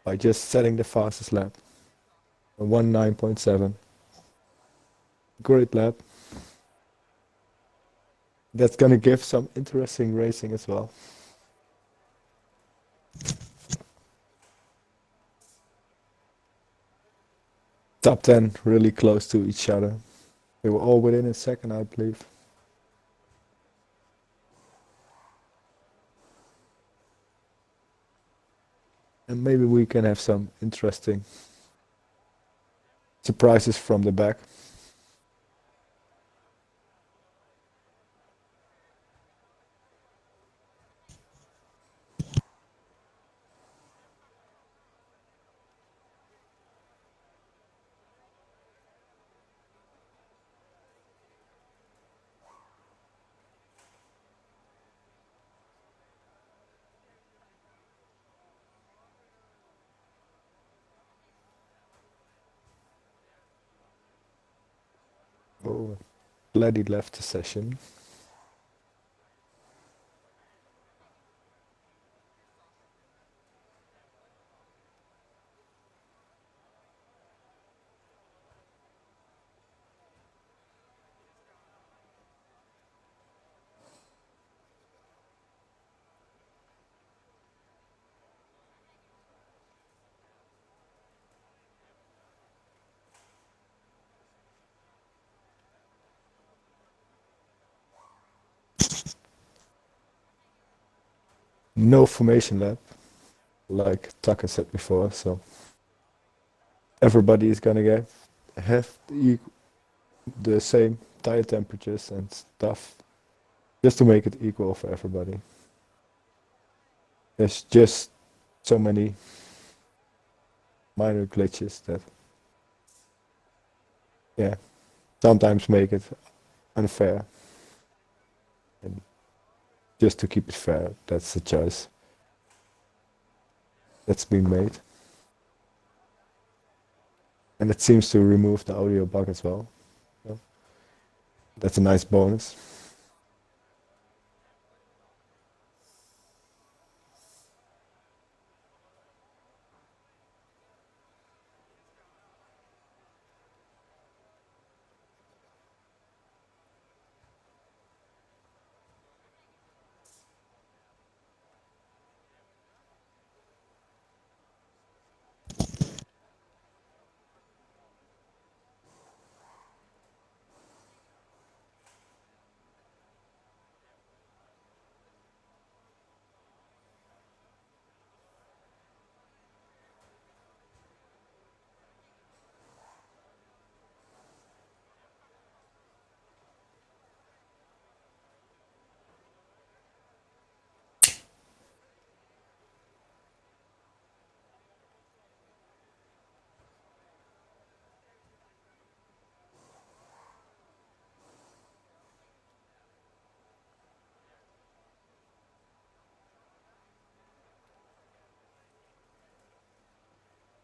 by just setting the fastest lap. A 1:09.7. Great lap. That's gonna give some interesting racing as well. Top 10 really close to each other. They were all within a second, I believe. And maybe we can have some interesting surprises from the back. Oh, glad he left the session. No formation lap, like Tucker said before, so everybody is gonna have the same tire temperatures and stuff just to make it equal for everybody. There's just so many minor glitches that yeah, sometimes make it unfair. And just to keep it fair, that's the choice that's been made. And it seems to remove the audio bug as well. So that's a nice bonus.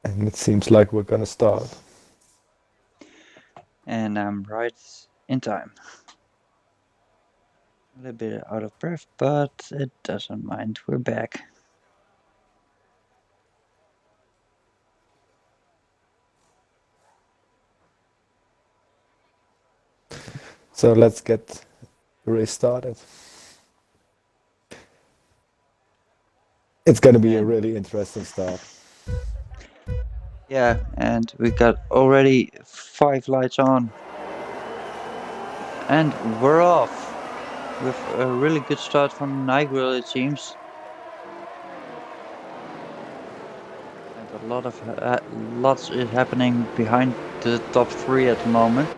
And it seems like we're gonna start. And I'm right in time. A little bit out of breath, but it doesn't mind. We're back. So let's get the race started. It's gonna be a really interesting start. Yeah, and we got already 5 lights on. And we're off. With a really good start from Nigel, it seems. And lots is happening behind the top 3 at the moment.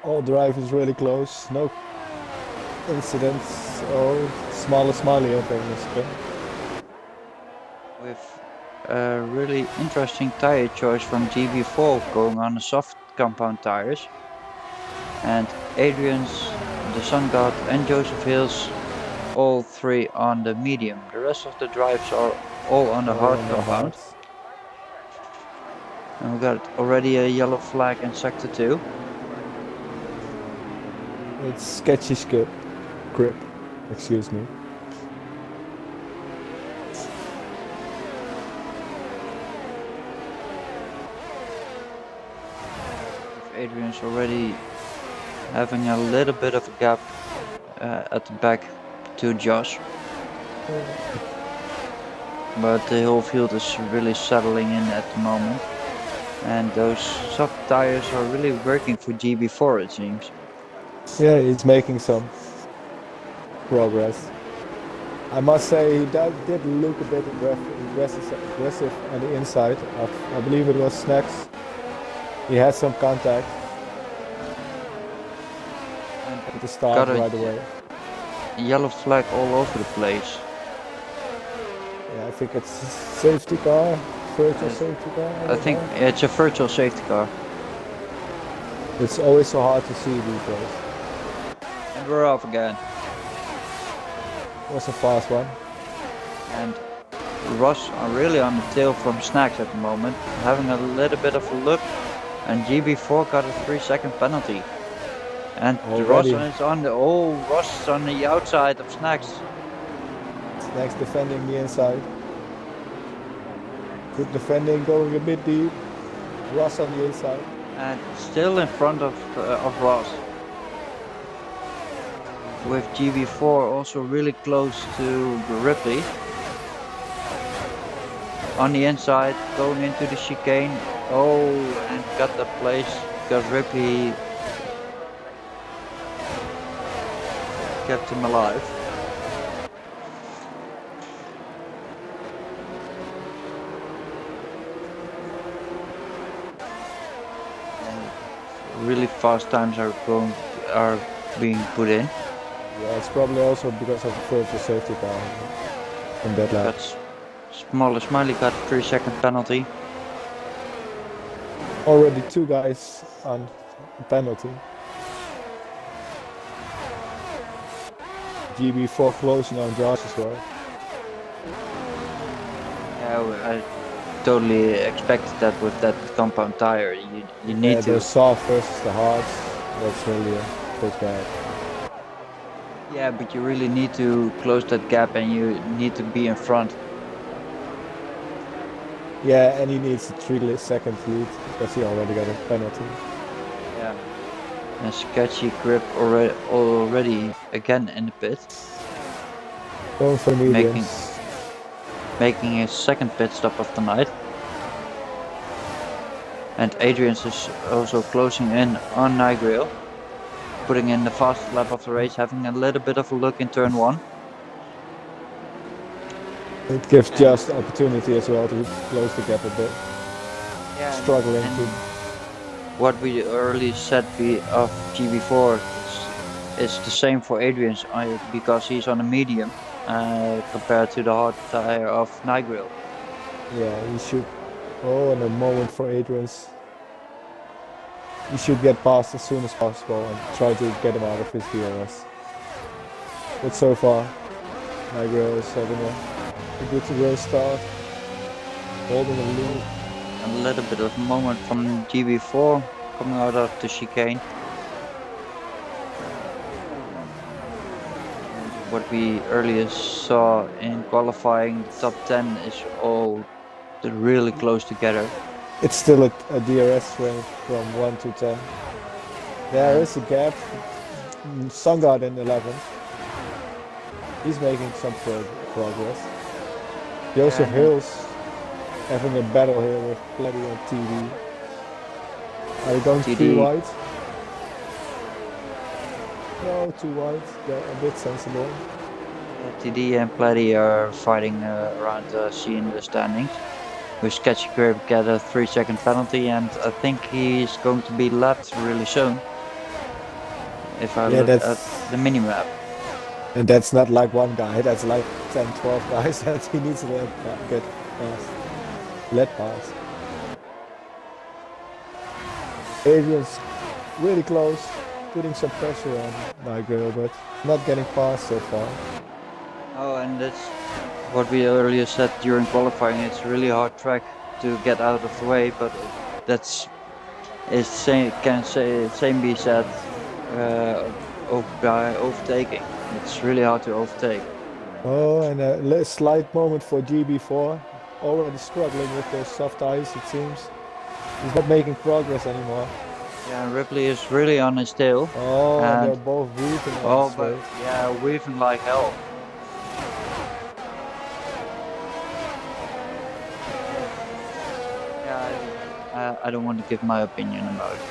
All drivers really close. No incidents. Oh, smiley up in the spin. With a really interesting tire choice from GB4 going on the soft compound tires. And Adrian's, the Sun God and Joseph Hills, all three on the medium. The rest of the drives are all on the hard compound. And we got already a yellow flag in sector 2. It's sketchy grip. Excuse me. Adrian's already having a little bit of a gap at the back to Josh. But the whole field is really settling in at the moment. And those soft tires are really working for GB4, it seems. Yeah, he's making some progress. I must say that did look a bit aggressive on the inside. I believe it was Snacks. He had some contact at the start right away. Yellow flag all over the place. Yeah, I think it's safety car, virtual safety car. I think it's a virtual safety car. It's always so hard to see these days. And we're off again. It was a fast one. And Ross are really on the tail from Snacks at the moment, having a little bit of a look. And GB4 got a 3-second penalty. And Ross is on the outside of Snacks. Snacks defending the inside. Good defending, going a bit deep. Ross on the inside. And still in front of Ross. With GB4 also really close to Ripley. On the inside, going into the chicane. Oh, and got the place because Ripley kept him alive. And really fast times are being put in. Yeah, it's probably also because of the virtual safety car in that lap. Smiley got a 3-second penalty. Already 2 guys on penalty. GB4 closing on Josh as well. Yeah, I totally expected that with that compound tire. You need to. The soft versus the hards. That's really a big gap. Yeah, but you really need to close that gap and you need to be in front. Yeah, and he needs a 3-second lead because he already got a penalty. Yeah. And sketchy grip already again in the pit. Going for mediums. Making his second pit stop of the night. And Adrian's is also closing in on Nigel, putting in the fastest lap of the race, having a little bit of a look in turn 1. It gives just the opportunity as well to close the gap a bit. Yeah, struggling to. What we earlier said of GB4 is the same for Adrian's because he's on a medium compared to the hard tire of Nigel. Yeah, he should. Oh, and a moment for Adrian's. He should get past as soon as possible and try to get him out of his DRS. But so far, Nigel is having a good race start, holding a lead. A little bit of moment from GB4 coming out of the chicane. What we earlier saw in qualifying, the top 10 is all really close together. It's still a DRS range from 1 to 10. There is a gap. Sungard in 11th. He's making some progress. Joseph Hills having a battle here with Qualy and TD. Are you going too wide? No, too wide. They're a bit sensible. TD and Qualy are fighting around C in the standings. With Sketchy Grip get a 3-second penalty, and I think he's going to be lapped really soon. if I Yeah, look at that's the minimap. and that's not like one guy. That's like 10, 12 guys that he needs to get past. Let pass. Adrian's really close, putting some pressure on Nigel, but not getting past so far. Oh, and that's what we earlier said during qualifying. It's a really hard track to get out of the way, but that's is same be said by overtaking. It's really hard to overtake. Oh, and a slight moment for GB4. Already struggling with those soft ice, it seems. He's not making progress anymore. Yeah, Ripley is really on his tail, Oh, and they're and both weaving on the oh, but straight. yeah, weaving like hell. Yeah, I don't want to give my opinion about it.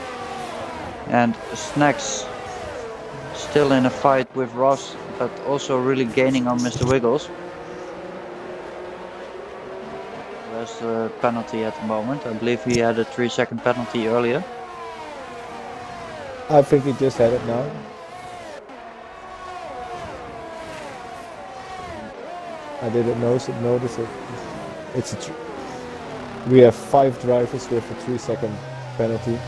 And Snacks still in a fight with Ross, but also really gaining on Mr. Wiggles. There's a penalty at the moment. I believe he had a 3-second penalty earlier. I think he just had it now. I didn't notice it. We have 5 drivers with a 3-second penalty.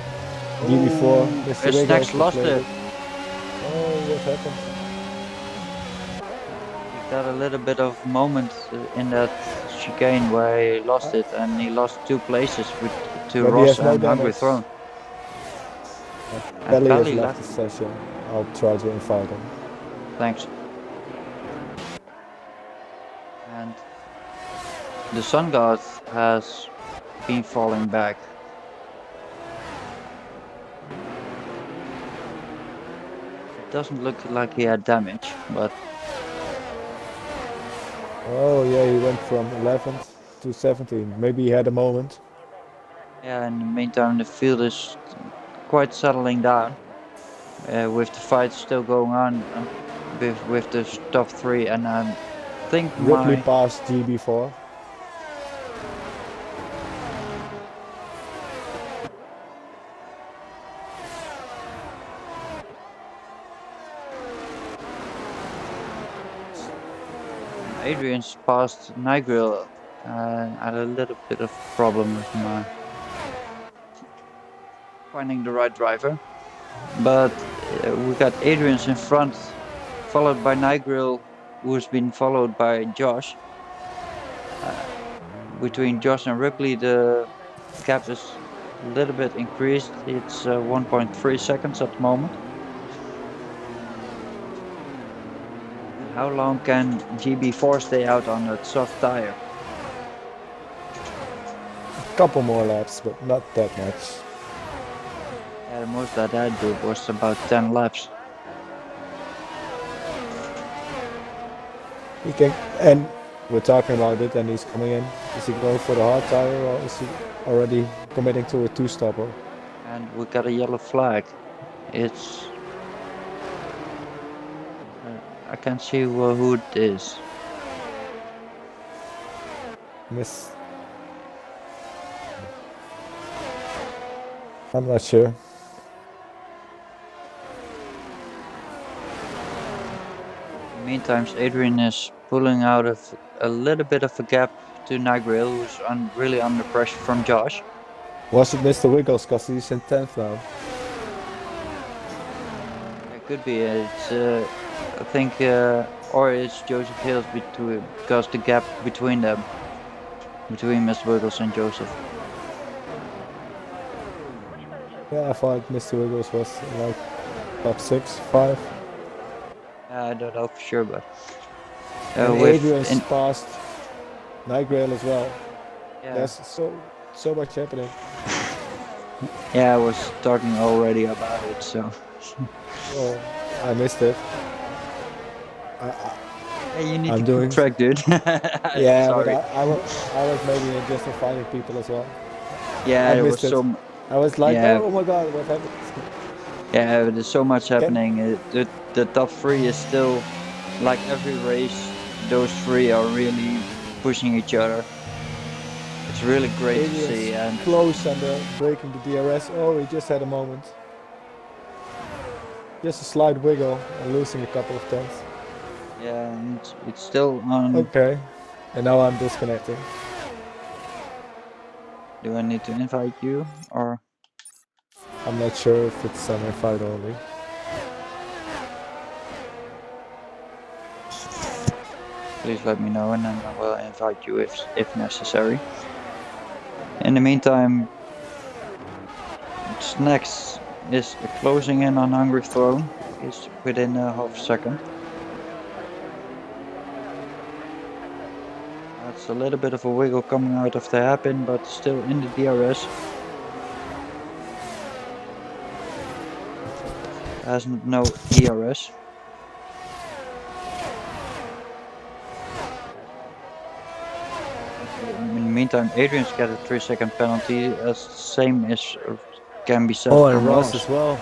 GB4, Mr. Wiggles Snacks lost it. Oh, what happened? He got a little bit of moment in that chicane where he lost it, and he lost 2 places to But he Ross has no and Hungry damage. Throne. Qualy has Qualy left the session. I'll try to invite him. Thanks. And the Sun God has been falling back. It doesn't look like he had damage, but Oh yeah, he went from 11th to 17th. Maybe he had a moment. yeah, in the meantime the field is quite settling down. With the fight still going on with the top 3, and I think Ripley passed GB4. Adrian's passed Nigel. I had a little bit of problem with my finding the right driver, but we got Adrian's in front, followed by Nigel, who's been followed by Josh. Between Josh and Ripley, the gap is a little bit increased. It's 1.3 seconds at the moment. How long can GB4 stay out on that soft tire? A couple more laps, but not that much. Yeah, the most that I did was about 10 laps. He can, and we're talking about it, and he's coming in. Is he going for the hard tire, or is he already committing to a 2-stopper? And we got a yellow flag. It's I can't see who it is. Miss. I'm not sure. Meantime, Adrian is pulling out of a little bit of a gap to Nigel, who's really under pressure from Josh. Was it Mr. Wiggles, because he's in 10th now? It could be. It's I think, or it's Joseph Hills because the gap between them, between Mr. Wiggles and Joseph. Yeah, I thought Mr. Wiggles was like top 6, 5. I don't know for sure, but and Adrian's passed Nigel as well. Yeah. There's so much happening. Yeah, I was talking already about it, so. Oh, I missed it. Hey, you need to keep track, dude. Yeah, sorry. But I was maybe just inviting people as well. Yeah, there was so. I was like, yeah. Oh my god, what happened? Yeah, there's so much happening. The top 3 is still, like every race, those 3 are really pushing each other. It's really great to see. And close and breaking the DRS. Oh, he just had a moment. Just a slight wiggle and losing a couple of tenths. Yeah, and it's still on. Okay. And now I'm disconnecting. Do I need to invite you or? I'm not sure if it's on invite only. Please let me know and then I will invite you if necessary. In the meantime, Snacks is closing in on Hungry Throne. Is within a half second. That's a little bit of a wiggle coming out of the hairpin, but still in the DRS. Has no ERS. In the meantime, Adrian's got a 3-second penalty, as same as can be said Oh, for and Ross Ross. as well.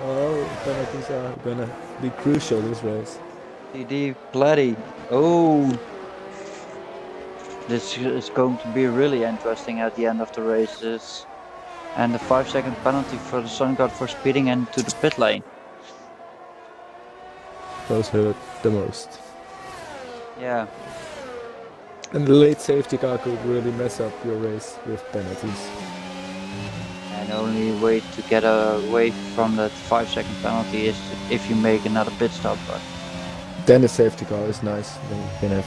Oh, penalties are gonna be crucial this race. TD Platty. Oh, this is going to be really interesting at the end of the races. And the 5-second penalty for the Sun God for speeding into the pit lane. Those hurt the most. Yeah. And the late safety car could really mess up your race with penalties. And the only way to get away from that 5-second penalty is if you make another pit stop. But then the safety car is nice. Then you can have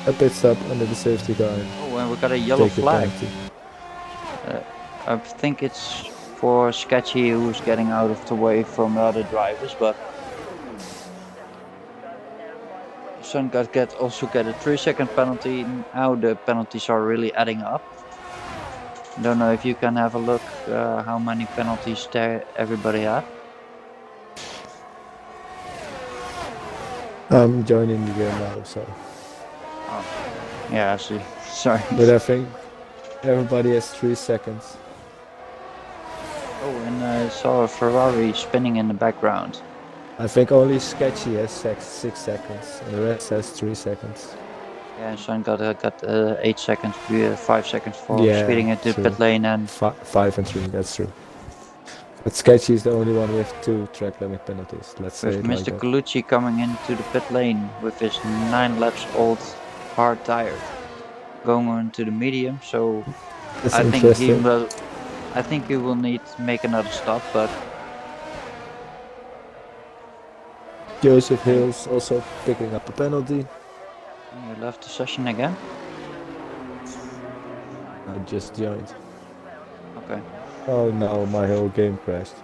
a pit stop under the safety car. Oh, and we got a yellow take flag. Penalty. I think it's for Sketchy, who's getting out of the way from the other drivers, but Sun God also get a 3-second penalty. Now the penalties are really adding up. Don't know if you can have a look how many penalties there everybody had. I'm joining the game now, so. Oh, yeah, I see. Sorry. But I think everybody has 3 seconds. Oh, and I saw a Ferrari spinning in the background. I think only Sketchy has 6 seconds, and the rest has 3 seconds. Yeah, and Sun got 8 seconds, 5 seconds for speeding into the pit lane, and 5 and 3. That's true. But Sketchy is the only one with 2 track limit penalties. Let's say with it Mr. like Colucci coming into the pit lane with his 9 laps old hard tire, going on to the medium. So That's I interesting. think he will need to make another stop, but Joseph Hills also picking up a penalty. You left the session again? I just joined. Okay. Oh no, my whole game crashed.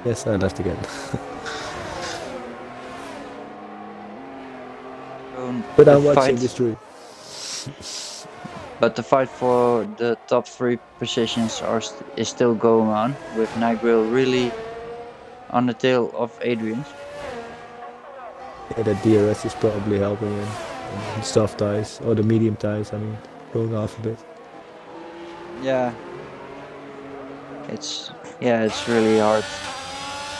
Yes, I left again. But I'm watching the stream. But the fight for the top 3 positions is still going on, with Nigel really on the tail of Adrian's. Yeah, the DRS is probably helping him. The soft tires, or the medium tires, I mean, going off a bit. Yeah. It's really hard.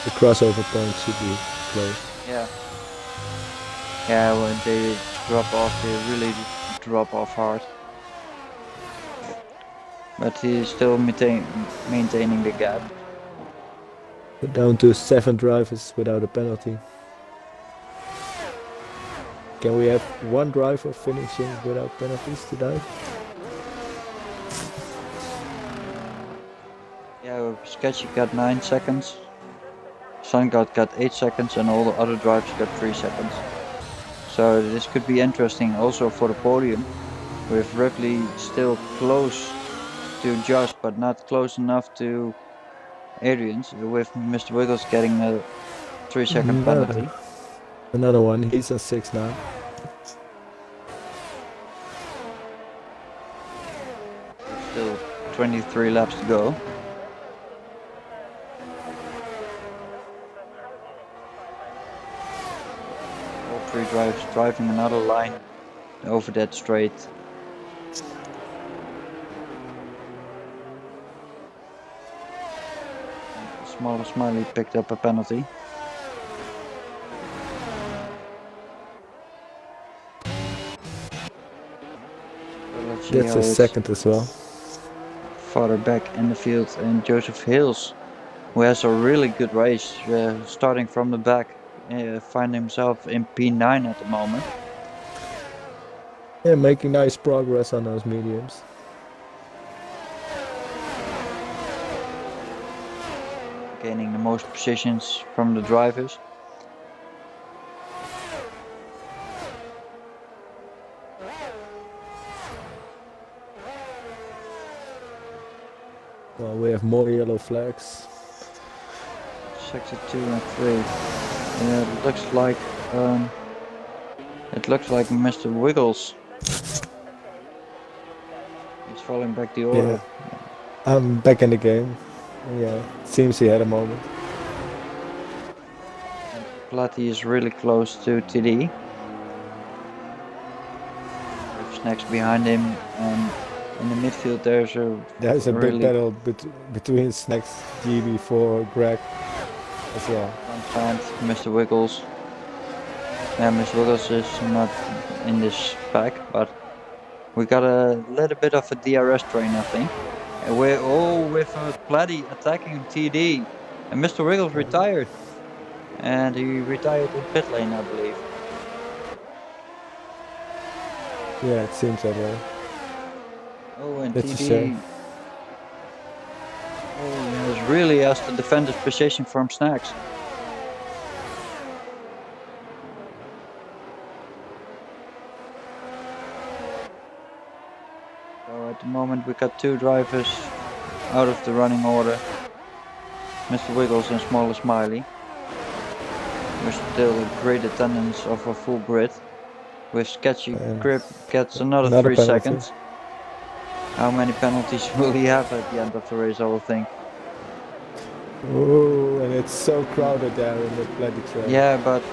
The crossover point should be close. Yeah. Yeah, when they drop off, they really drop off hard. But he's still maintaining the gap. We're down to 7 drivers without a penalty. Can we have 1 driver finishing without penalties today? Yeah, Sketchy got 9 seconds. SunGod got 8 seconds, and all the other drivers got 3 seconds. So this could be interesting also for the podium, with Ripley still close to Josh, but not close enough to Adrian's, with Mr. Wiggles getting a 3-second penalty. Another one, he's on 6 now. Still 23 laps to go. All 3 drivers driving another line over that straight. Smaller Smiley picked up a penalty. That's a second as well. Farther back in the field, and Joseph Hills who has a really good race, starting from the back, finding himself in P9 at the moment. Yeah, making nice progress on those mediums. Gaining the most positions from the drivers. Well, we have more yellow flags. Sector 2 and 3. Yeah, it looks like Mr. Wiggles. He's falling back the order. Yeah. I'm back in the game. Yeah, seems he had a moment. Platty is really close to TD. With Snacks behind him, and in the midfield there's a really big battle between Snacks, GB4, Greg as well. and Mr. Wiggles. Yeah, Mr. Wiggles is not in this pack, but we got a little bit of a DRS train, I think. And we're all with Platty attacking TD, and Mr. Wiggles retired. And he retired in pit lane, I believe. Yeah, it seems that way. Oh, and That's TD. a shame. Oh, he really has to defend his position from Snacks. So at the moment we got two drivers out of the running order. Mr. Wiggles and Smaller Smiley. With still a great attendance of a full grid. With Sketchy Grip gets another 3 penalty. seconds. How many penalties will he have at the end of the race, I will think. Oh, and it's so crowded there in the bloody train. Yeah, but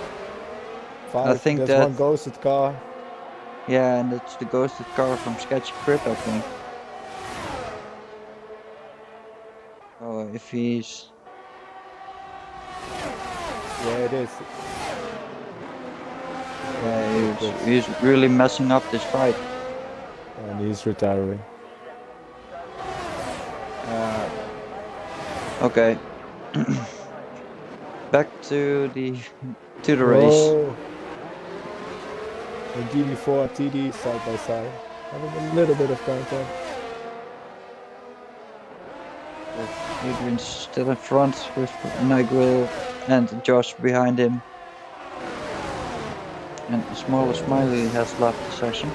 I think there's that one ghosted car. Yeah, and it's the ghosted car from Sketchy Grip, I think. Oh, if he's... Yeah, it is. Yeah, he's really messing up this fight. And he's retiring. Okay. Back to the race. Oh. And GB4 and TD side by side. Having a little bit of contact. Adrian's still in front with Nigel and Josh behind him. And the Smaller Smiley has left the session.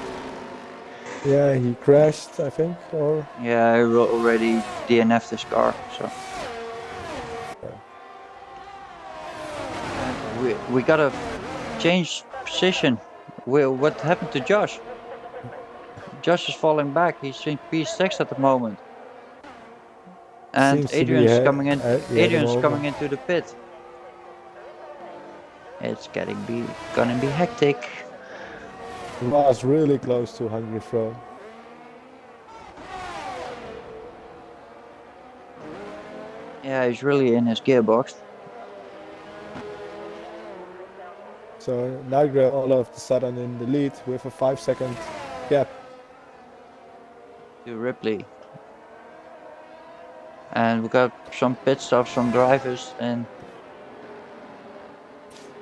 Yeah, he crashed, I think, or... Yeah, he already DNF'd his car, so... We gotta change position. What happened to Josh? Josh is falling back. He's in P6 at the moment. And Adrian's coming in. Adrian's coming into the pit. It's gonna be hectic. Was really close to Hungry Throne. Yeah, he's really in his gearbox. So Niagara all of a sudden in the lead with a 5-second gap. To Ripley. And we got some pit stops from drivers and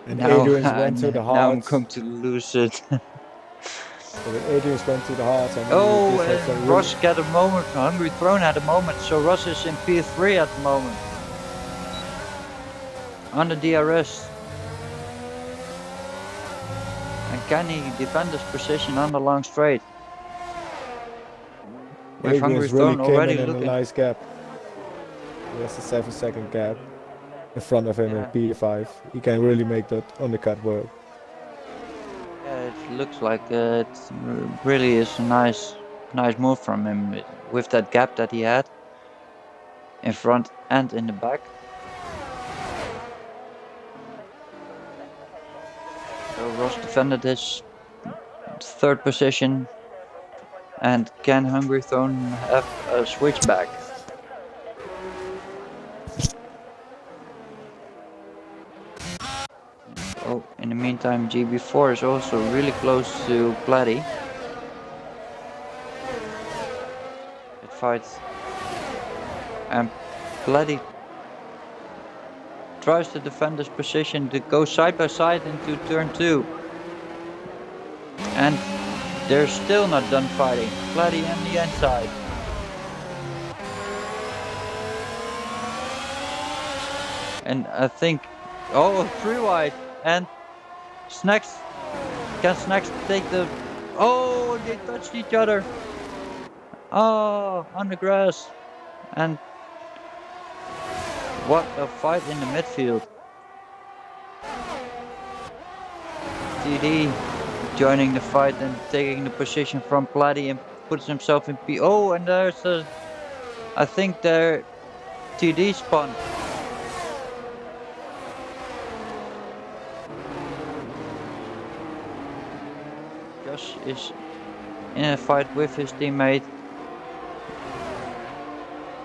now, Adrian's went to the heart. Now I'm going to lose it. Adrian's went to the heart. And Ross got a moment. Hungry Throne had a moment. So Ross is in P3 at the moment. On the DRS. And can he defend his position on the long straight? With Hungry Throne already looking. A nice gap. There's a 7-second gap in front of him in P5. He can really make that undercut work. Yeah, it looks like it really is a nice move from him with that gap that he had in front and in the back. So Ross defended his third position, and can Hungry Throne have a switchback? Oh, in the meantime, GB4 is also really close to Platty. It fights, and Platty tries to defend his position to go side by side into turn 2. And they're still not done fighting. Qualy on the inside. And I think, 3 wide. And Snacks, can Snacks take the, they touched each other. On the grass. And what a fight in the midfield. TD joining the fight and taking the position from Qualy and puts himself in P. And there's I think their TD spun. Josh is in a fight with his teammate.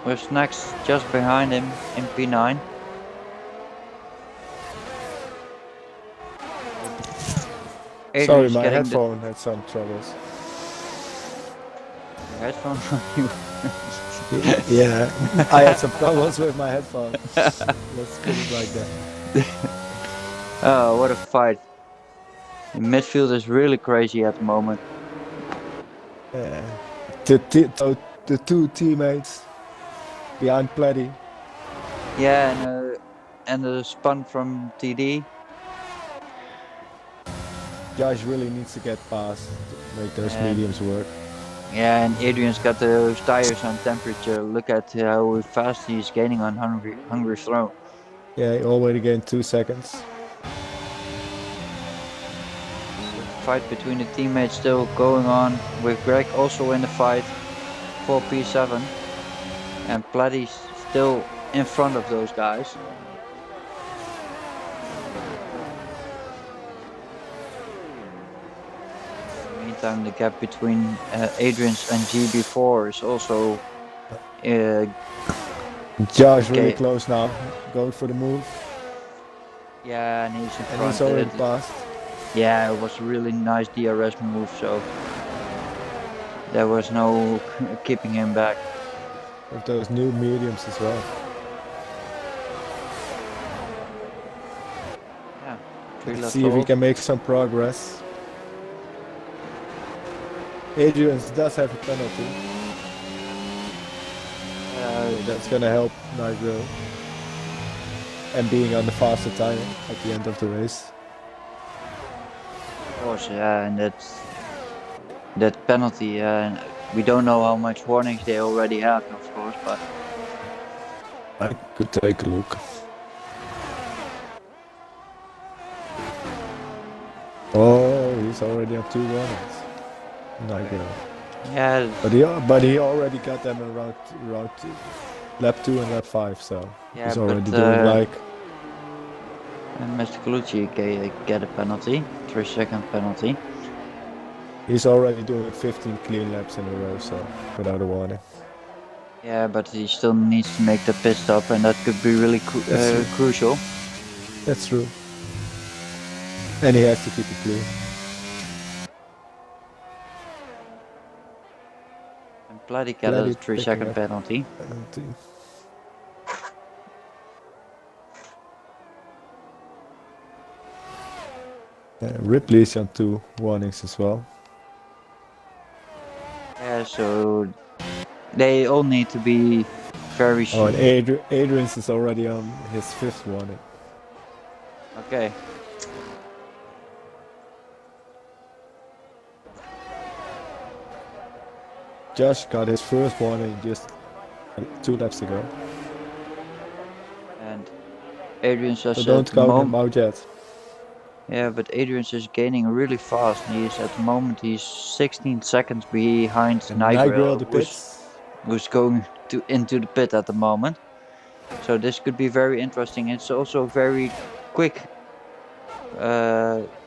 With Snacks just behind him in P9. Sorry, my headphone had some troubles. Your headphone on you? Yeah, I had some problems with my headphone. Let's put it like that. Oh, what a fight. The midfield is really crazy at the moment. The two teammates behind Qualy. Yeah, and the spun from TD. Josh really needs to get past to make those mediums work. Yeah, and Adrian's got those tires on temperature. Look at how fast he's gaining on Hungry Throne. Yeah, he already gained 2 seconds. Fight between the teammates still going on, with Greg also in the fight for P7. And Qualy's still in front of those guys. Meantime, the gap between Adrian's and GB4 is also Josh really close now, going for the move. Yeah, and he's in front. And he's already passed. Yeah, it was a really nice DRS move, so there was no keeping him back. With those new mediums as well. Yeah. Let's see if he can make some progress. Adrian does have a penalty. That's gonna help Nigro. And being on the faster tire at the end of the race. Of course, yeah, and that penalty, we don't know how much warnings they already have, of course, but I could take a look. Oh, he's already on 2 warnings. Nigro. Yeah, but he already got them around lap 2 and lap 5, so yeah, he's already doing like. And Mr. Colucci get a penalty, 3-second penalty. He's already doing 15 clean laps in a row, so without a warning. Yeah, but he still needs to make the pit stop, and that could be really crucial. That's true. And he has to keep it clean. And Qualy got a 3-second penalty. Ripley's on 2 warnings as well. Yeah, so they all need to be very sure. Oh, and Adrian's is already on his 5th warning. Okay. Josh got his first warning just 2 laps ago. And Adrian's just so don't count him out yet. Yeah, but Adrian's is gaining really fast. He's at the moment 16 seconds behind Nigro, who's going into the pit at the moment. So this could be very interesting. It's also a very quick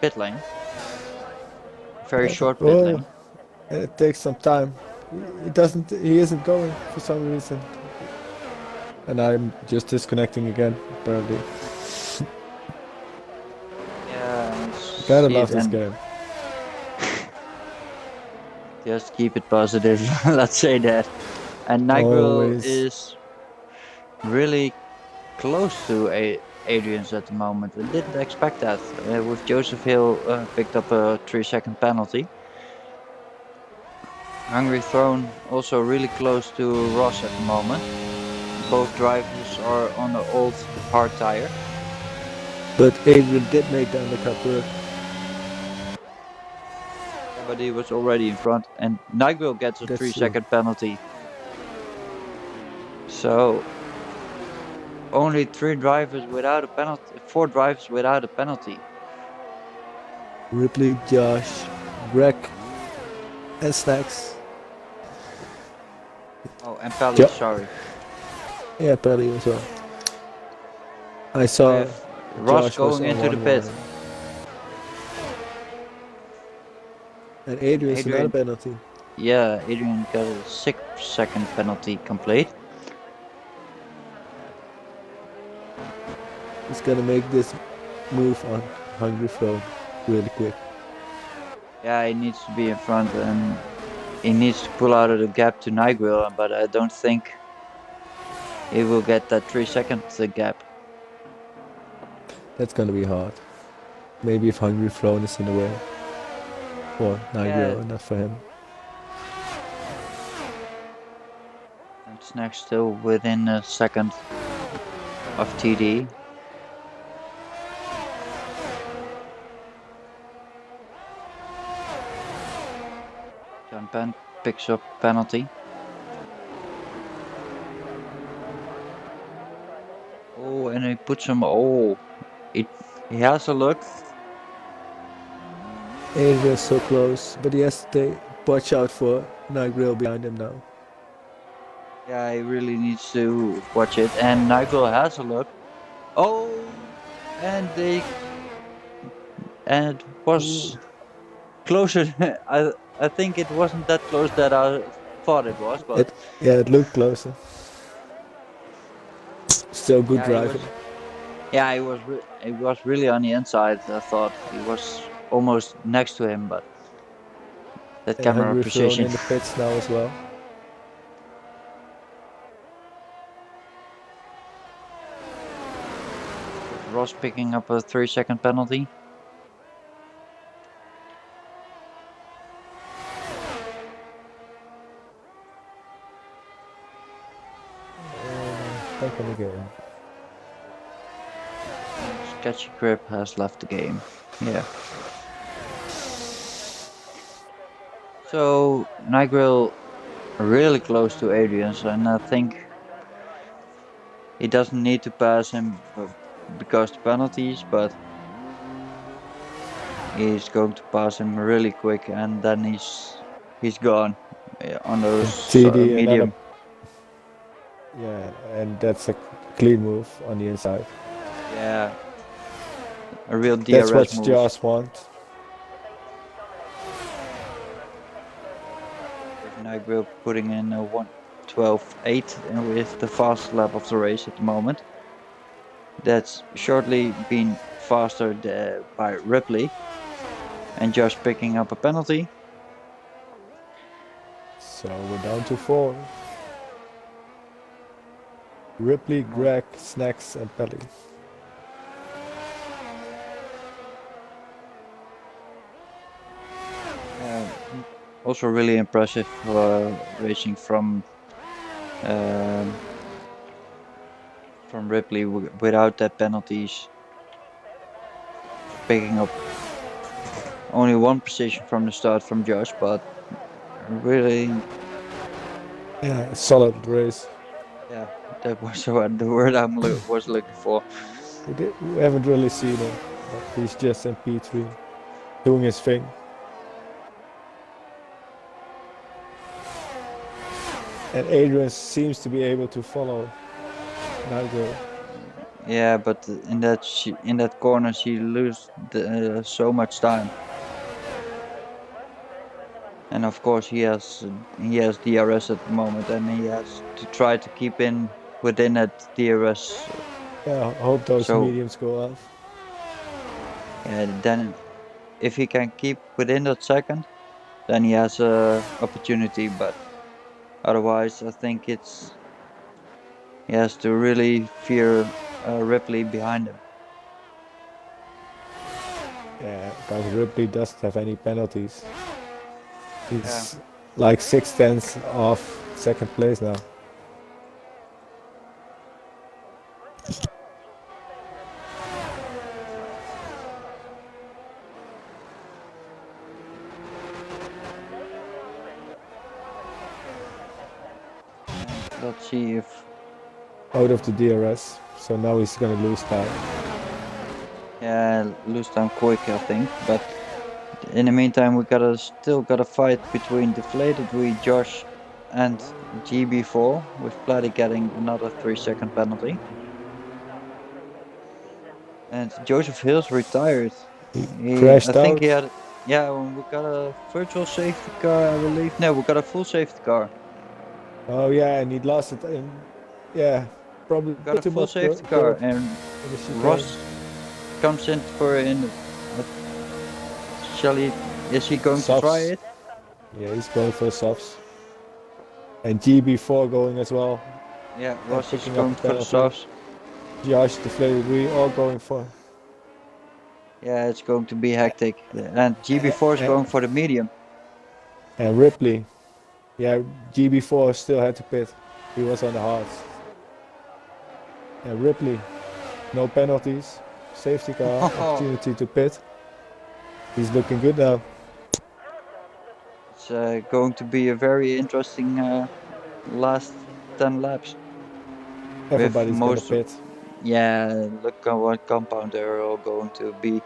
pit lane. Very short pit lane. It takes some time. He isn't going for some reason. And I'm just disconnecting again, apparently. Gotta love this game. Just keep it positive, let's say that. And Nigro is really close to Adrian's at the moment. I didn't expect that. With Joseph Hill picked up a 3-second penalty. Hungry Throne also really close to Ross at the moment. Both drivers are on the old hard tire. But Adrian did make the undercut work. Yeah, but he was already in front. And Nigel gets a That's true. 3-second penalty. So only 3 drivers without a penalty. 4 drivers without a penalty. Ripley, Josh, Greg, and Snacks. Oh, and Pelly, sorry. Yeah, Pelly as well. I saw Ross Josh was going on into the one pit. warning. And Adrian's another penalty. Yeah, Adrian got a 6-second penalty complete. He's gonna make this move on Hungry Throne really quick. Yeah, he needs to be in front and he needs to pull out of the gap to Nigel, but I don't think he will get that 3-second gap. That's gonna be hard. Maybe if Hungry Throne is in the way. For Nigel, not for him. And Snack still within a second of TD. John Penn picks up penalty. Oh, and he puts him. Oh, he has a look. Adrian's so close, but he has to watch out for Nigel behind him now. Yeah, he really needs to watch it. And Nigel has a look. Oh, and it was closer. I think it wasn't that close that I thought it was, but it looked closer. Still good driving. It was really on the inside. I thought he was almost next to him, but that camera precision. In the pits now as well. Ross picking up a 3-second penalty. Back in the game. Sketchy Grip has left the game. Yeah. So Nigel really close to Adrian's, and I think he doesn't need to pass him because of the penalties, but he's going to pass him really quick, and then he's gone on those medium. Yeah, and that's a clean move on the inside. Yeah, a real DRS That's what move. Josh wants. Nigel putting in a 1:12.8 with the fastest lap of the race at the moment. That's shortly been faster by Ripley. And Josh picking up a penalty. So we're down to 4. Ripley, Greg, Snacks, and Pelly. Also really impressive racing from Ripley without that penalties. Picking up only 1 position from the start from Josh, but really... Yeah, solid race. Yeah, that was the word I was looking for. We haven't really seen him, but he's just in P3, doing his thing. And Adrian seems to be able to follow Nigel. Yeah, but in that corner she loses so much time. And of course he has DRS at the moment, and he has to try to keep in within that DRS. Yeah, I hope those mediums go off. Yeah, then if he can keep within that second, then he has a opportunity. But otherwise, I think he has to really fear Ripley behind him. Yeah, because Ripley doesn't have any penalties. He's like 6/10 off second place now. Let's see if... Out of the DRS, so now he's gonna lose time. Yeah, lose time quick, I think. But in the meantime, we still got a fight between Deflated Wee, Josh, and GB4, with Platty getting another 3-second penalty. And Joseph Hills retired. Crashed I think out. he had... Yeah, we got a virtual safety car, I believe. No, we got a full safety car. Oh yeah, and he lost it. And yeah, probably Got a put him full off safety car, curb and in the chicane. Ross comes in for shall he? Is he going to try Softs. it? Yeah, he's going for the softs. And GB4 going as well. Yeah, Ross is picking up going the for the penalty. softs. Josh, Deflated, we all going for. Yeah, it's going to be hectic. And GB4 is going for the medium. And Ripley. Yeah, GB4 still had to pit. He was on the hards. And Ripley, no penalties. Safety car, opportunity to pit. He's looking good now. It's going to be a very interesting last 10 laps. Everybody's gonna pit. Yeah, look at what compound they're all going to be.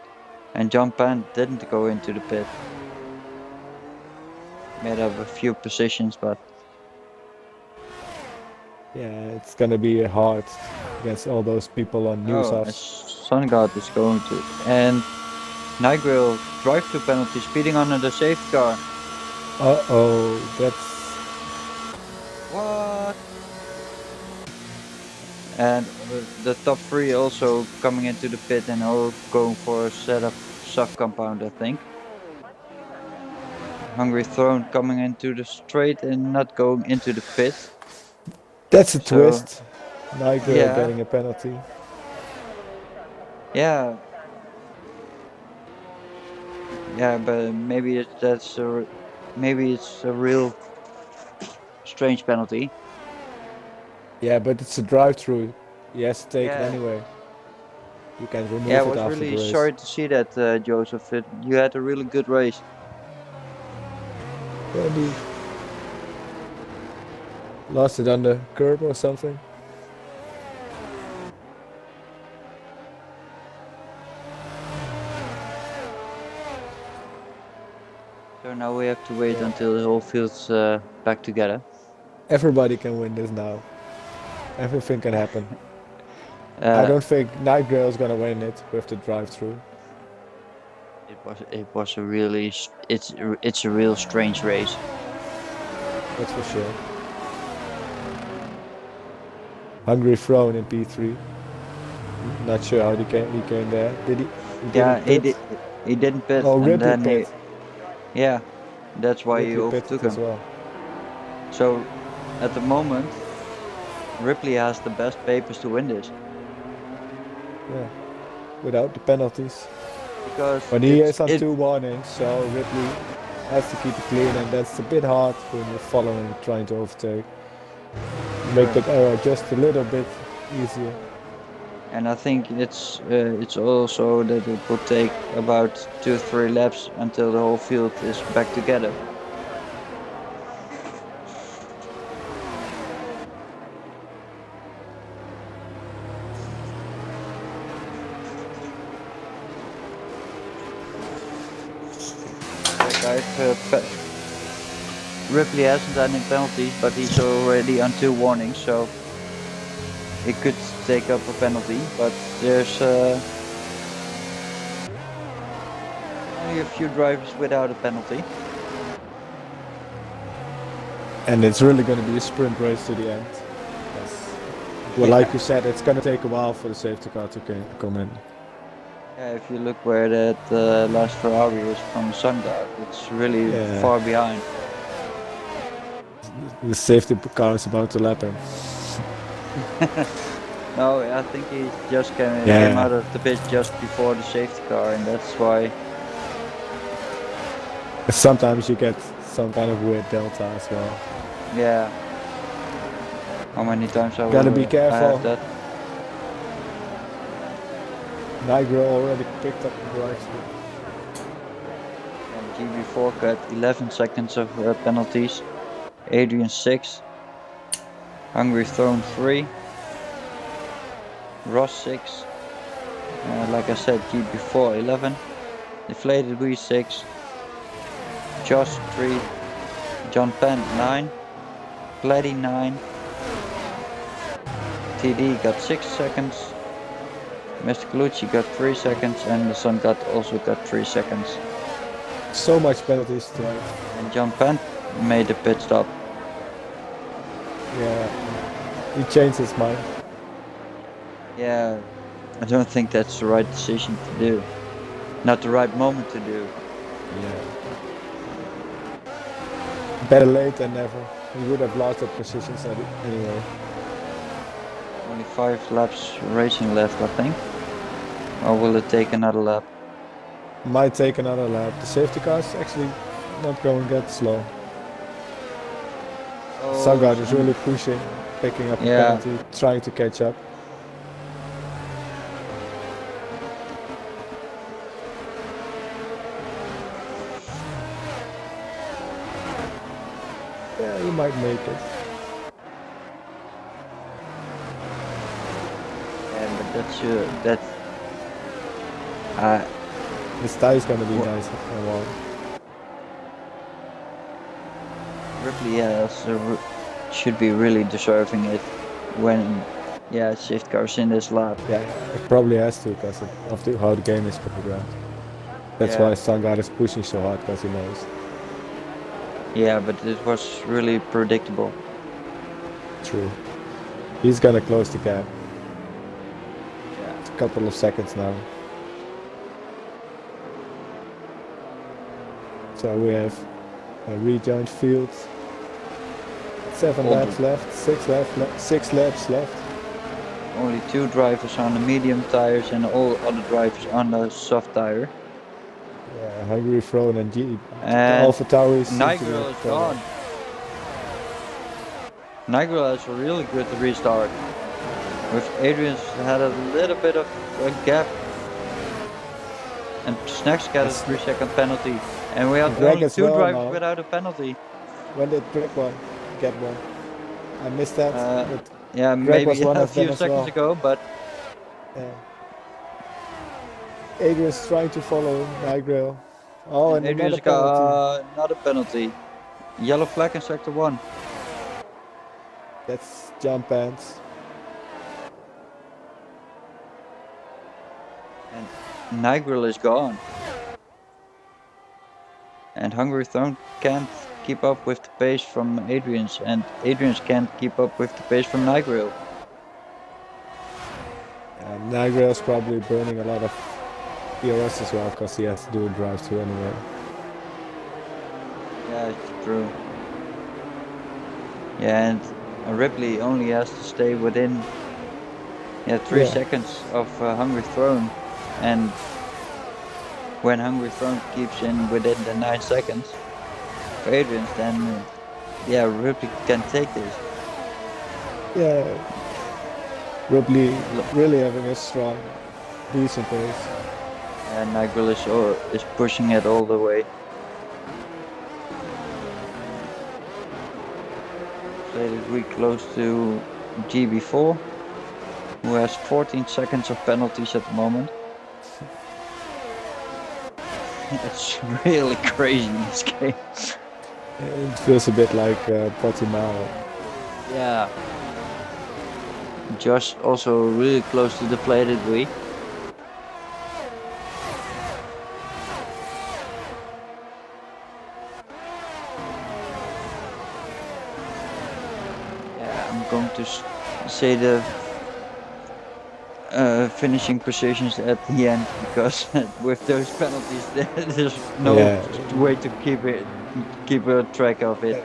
And John Pan didn't go into the pit. Made up a few positions, but yeah, it's gonna be hard against all those people on new softs. Sun God is going to. And Nigel drive-through penalty, speeding under the safety car. Uh-oh, that's... What? And the top three also coming into the pit and all going for a set of sub-compound, I think. Hungry Throne coming into the straight and not going into the pit. That's a twist. Nigel yeah. getting a penalty. Yeah. Yeah, but maybe it's a real strange penalty. Yeah, but it's a drive-through. He has to take it anyway. You can remove it after the race. Yeah, I was really sorry to see that, Joseph. You had a really good race. Maybe lost it on the curb or something. So now we have to wait until the whole field's back together. Everybody can win this now. Everything can happen. I don't think Nightgirl is gonna win it with the drive-through. It was a really it's a real strange race. That's for sure. Hungry Throne in P3. Not sure how he came there. Did he? He didn't pit. Oh, Ripley pit. Yeah, that's why Ripley he overtook him. As well. So, at the moment, Ripley has the best papers to win this. Yeah, without the penalties. But he is on 2 warnings, so Ripley has to keep it clean, and that's a bit hard when you're following, trying to overtake. Make that error just a little bit easier. And I think it's also that it will take about 2-3 laps until the whole field is back together. Ripley hasn't had any penalties, but he's already on 2 warnings, so he could take up a penalty. But there's only a few drivers without a penalty. And it's really going to be a sprint race to the end. Well, like you said, it's going to take a while for the safety car to come in. Yeah, if you look where that last Ferrari is from Sunguard, it's really far behind. The safety car is about to lap him. No, I think he just came out of the pit just before the safety car, and that's why. Sometimes you get some kind of weird delta as well. Yeah. How many times I Gotta be careful. have that? Nigro already picked up the drive speed. And GB4 got 11 seconds of penalties. Adrian 6. Hungry Throne 3. Ross 6. Like I said, GB4 11. Deflated Wee 6. Josh 3. John Penn 9. Qualy 9. TD got 6 seconds. Mr. Colucci got 3 seconds, and the Sun also got 3 seconds. So much penalties tonight. And John Penn made the pit stop. Yeah, he changed his mind. Yeah, I don't think that's the right decision to do. Not the right moment to do. Yeah. Better late than never. He would have lost that position anyway. Only 5 laps racing left, I think. Or will it take another lap? Might take another lap. The safety car's actually not going that slow. Oh, Sangard is really pushing, picking up a penalty, trying to catch up. Yeah, he might make it. Yeah, but that's His tie is gonna be nice. Ripley, should be really deserving it when, safety car's in this lap. Yeah, it probably has to because of how the game is programmed. That's why Sangard is pushing so hard, because he knows. Yeah, but it was really predictable. True. He's gonna close the gap. Yeah. It's a couple of seconds now. So we have a rejoined field. 7 laps left, 6 laps left. Only 2 drivers on the medium tires and all other drivers on the soft tire. Yeah, Hungry Throne and the Alpha Tauri is Nigel is gone. Nigel has a really good restart. With Adrian's had a little bit of a gap. And Snacks got a 3-second penalty. And we have only 2 drivers without a penalty. When did Greg get one? I missed that. Yeah, Greg maybe was a few seconds ago, but... Yeah. Adrian's trying to follow Nigel. Oh, and Adrian's got another penalty. Yellow flag in sector 1. That's jump pants. And Nigel is gone. And Hungry Throne can't keep up with the pace from Adrian's, and Adrian's can't keep up with the pace from Nigel. And Nigel's probably burning a lot of ERS as well, because he has to do a drive-through anyway. Yeah, it's true. Yeah, and Ripley only has to stay within 3 seconds of Hungry Throne, and when Hungry Throne keeps in within the 9 seconds for Adrian's, then Ripley can take this. Yeah, Ripley really having a strong, decent pace. And Nigel is pushing it all the way. Slated we close to GB4, who has 14 seconds of penalties at the moment. It's really crazy in this game. It feels a bit like Portimao. Yeah. Josh also really close to the plated wheel. Yeah, I'm going to say the finishing positions at the end, because with those penalties there's no way to keep a track of it.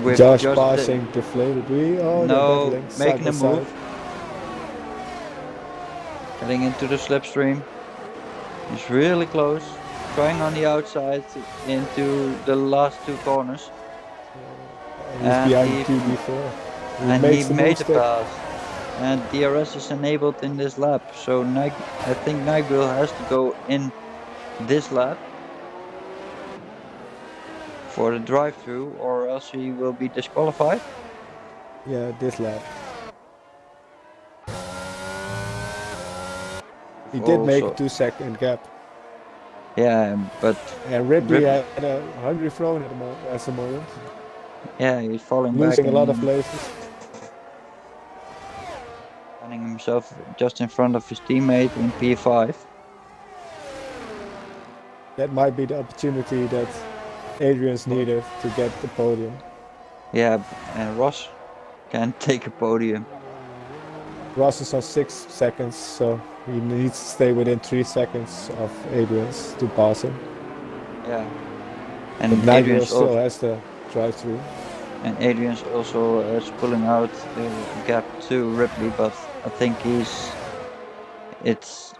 With Josh passing deflated wheel. Oh, no, making a move. Getting into the slipstream. He's really close. Trying on the outside into the last two corners. He's And behind he QB4. He and he makes the move made the stick. pass. And DRS is enabled in this lap. So I think Nigel has to go in this lap for the drive-through, or else he will be disqualified. Yeah, this lap. He did make a Also, 2-second gap. yeah, but And Ripley had a hungry throw at the moment. yeah, he's falling Losing back a lot of and places. finding himself just in front of his teammate in P5. That might be the opportunity that Adrian's needed to get the podium. Yeah, and Ross can take a podium. Ross is on 6 seconds, so he needs to stay within 3 seconds of Adrian's to pass him. Yeah, And and Nigel Adrian's still also, has the drive-through. and Adrian's also is pulling out the gap to Ripley, but I think it's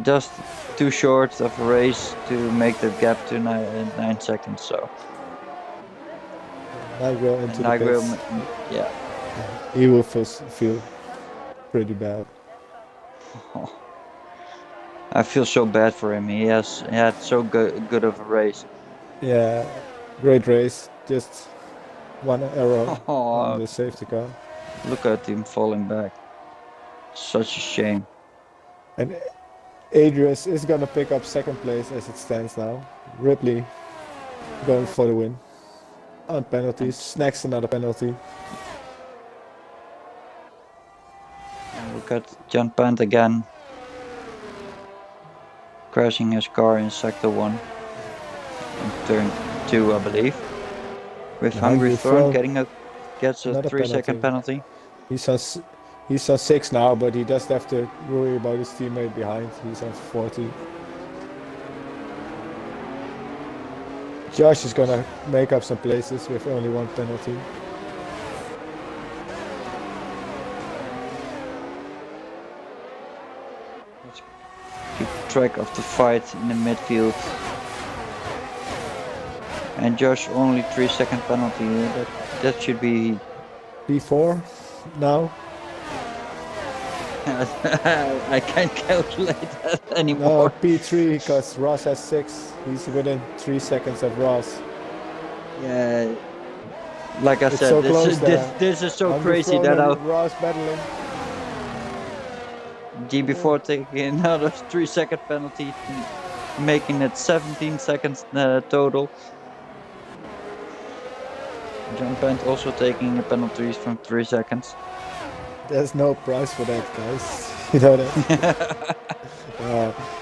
just too short of a race to make that gap to 9 seconds. So Nigel into the Nigel, pits. yeah. He will feel pretty bad. I feel so bad for him. He had so good of a race. Yeah, great race. Just one error on the safety car. Look at him falling back. Such a shame. And Adrius is gonna pick up second place as it stands now. Ripley going for the win. On penalties, snacks another penalty. And look at John Pant again. Crashing his car in sector 1. In turn 2, I believe. With Hungry Throne gets a Another 3-second penalty. He's on 6 now, but he does have to worry about his teammate behind. He's on 40. Josh is gonna make up some places with only 1 penalty. Let's keep track of the fight in the midfield. And Josh only 3-second penalty. That should be P4 now. I can't calculate that No, anymore. P3 because Ross has 6. He's within 3 seconds of Ross. Yeah, like I It's said, so this is so crazy that Ross battling. GB4 taking another 3-second penalty, making it 17 seconds total. John Pant also taking a penalties from 3 seconds. There's no prize for that, guys. You know that.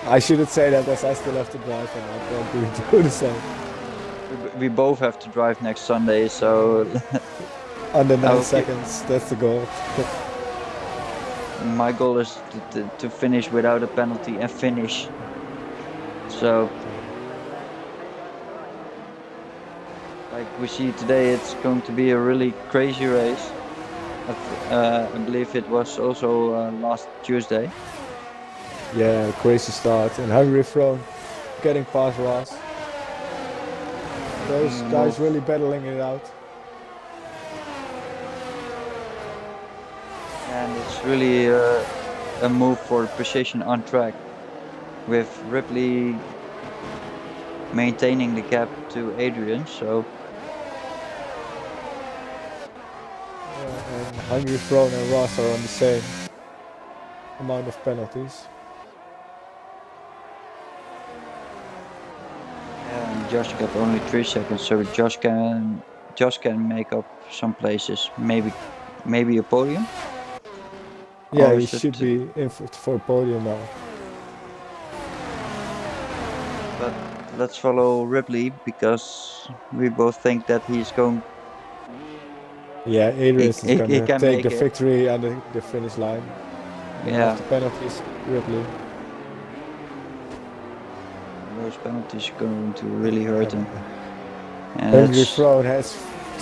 I shouldn't say that as I still have to drive and I can't do the same. We both have to drive next Sunday, so Under 9 seconds, that's the goal. My goal is to finish without a penalty and finish. So, like we see today, it's going to be a really crazy race. I believe it was also last Tuesday. Yeah, crazy start. And Hungry Throne getting past Ross. Those guys really battling it out. And it's really a move for position on track, with Ripley maintaining the gap to Adrian. So and Hungry Throne and Ross are on the same amount of penalties. and Josh got only 3 seconds, so Josh can make up some places. Maybe a podium. Yeah, he should be in for a podium now. But let's follow Ripley, because we both think that he's going. Yeah, Adrian is going to take the it. victory on the finish line. Yeah. After penalties, Ripley. Those penalties are going to really hurt him. Hungry Throne has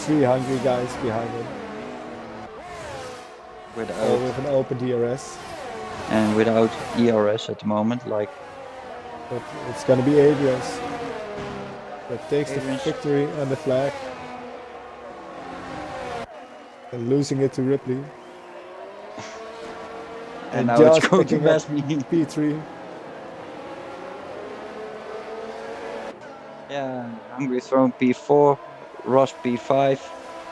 3 hungry guys behind him. With an open DRS. and without ERS at the moment. Like But it's gonna be Adrian's that takes the Adrian's, victory and the flag. And losing it to Ripley. and And now it's Josh going to picking up pass me. P3. Yeah, Hungry Throne P4, Ross P5,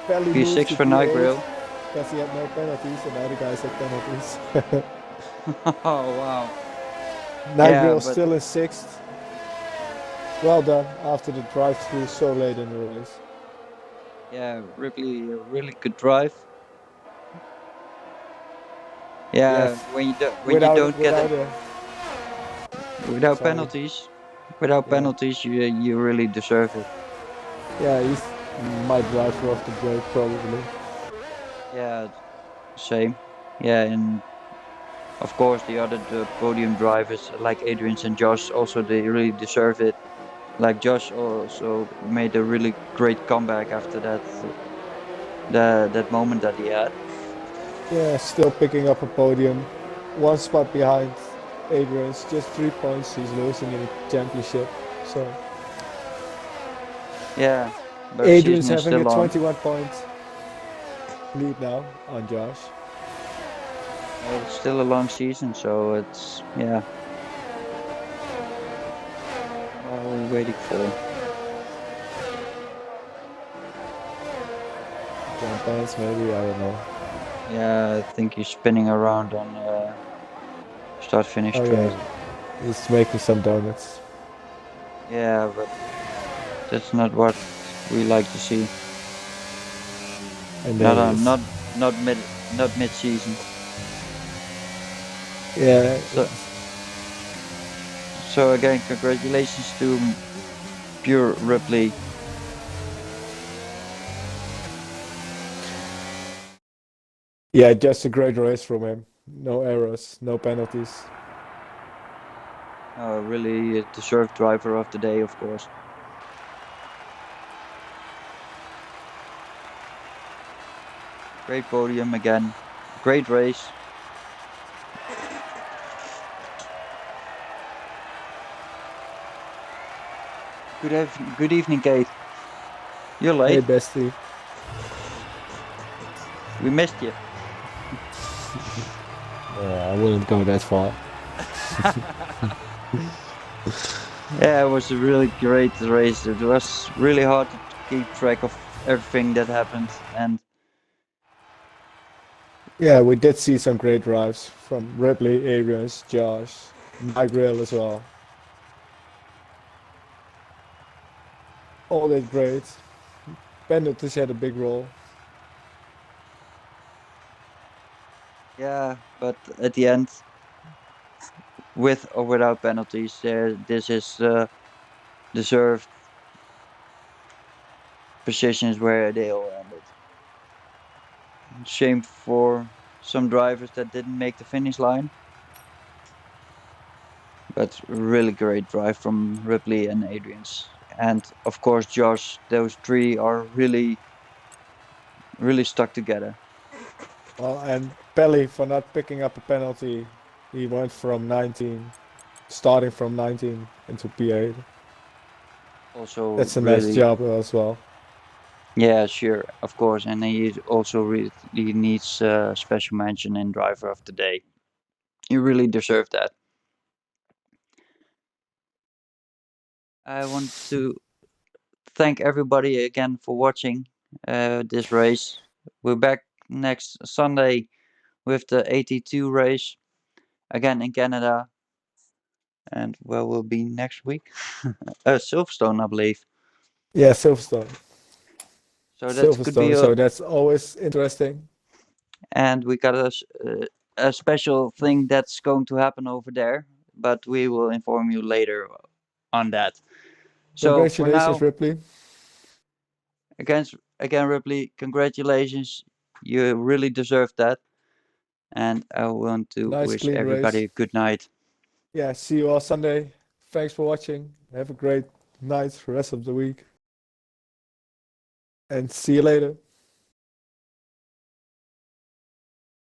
Pelly moved P6 to for P8 Nightgrill. because he had no penalties, and now the guys had penalties. Oh wow. Yeah, Nightgrill but still in 6th. Well done after the drive-through so late in the race. yeah, Ripley a really good drive. Yeah, Yes, when you don't get it a without sorry. penalties, without Yeah, penalties, you really deserve it. yeah, he's my driver off the break probably. Yeah, same. Yeah, and of course the podium drivers like Adrian and Josh also they really deserve it. Like Josh also made a really great comeback after that moment that he had. Yeah, still picking up a podium, one spot behind Adrian's, just 3 points. He's losing in the championship. So Yeah, but Adrian's season is having a still on. 21-point lead now on Josh. It's still a long season, so it's yeah. What are we waiting for? Jump pants maybe, I don't know. Yeah, I think he's spinning around on start finish Oh straight. yeah, he's making some donuts. Yeah, but that's not what we like to see. And Not there he on is. not mid season. Yeah, So so again, congratulations to Pure Ripley. yeah, just a great race from him. No errors, no penalties. Really deserved driver of the day, of course. Great podium again. Great race. Good evening, Kate. You're Hey, late. bestie. We missed you. I wouldn't go that far. Yeah, it was a really great race. It was really hard to keep track of everything that happened, and Yeah, we did see some great drives from Ripley, Arians, Josh, Mike Grill as well. All did great. Penalties had a big role. yeah, but at the end, with or without penalties, this is deserved positions where they all ended. Shame for some drivers that didn't make the finish line, but really great drive from Ripley and Adrian's, and of course Josh. Those three are really stuck together. Well, and Pelly for not picking up a penalty. He went from 19, starting from 19 into P8. Also, That's a nice really, job as well. yeah, sure, of course, and he also really needs a special mention in driver of the day. You really deserve that. I want to thank everybody again for watching this race. We're back next Sunday with the AT2 race again in Canada. And where will be next week? Silverstone, I believe. Yeah, Silverstone. So that could be Silverstone, a, so that's always interesting. and we got a special thing that's going to happen over there, but we will inform you later on that. So for Congratulations, now, Ripley. again, Ripley, congratulations. You really deserve that. And I want to Nice, wish clean everybody race. a good night. Yeah, see you all Sunday. Thanks for watching. Have a great night, rest of the week. And see you later.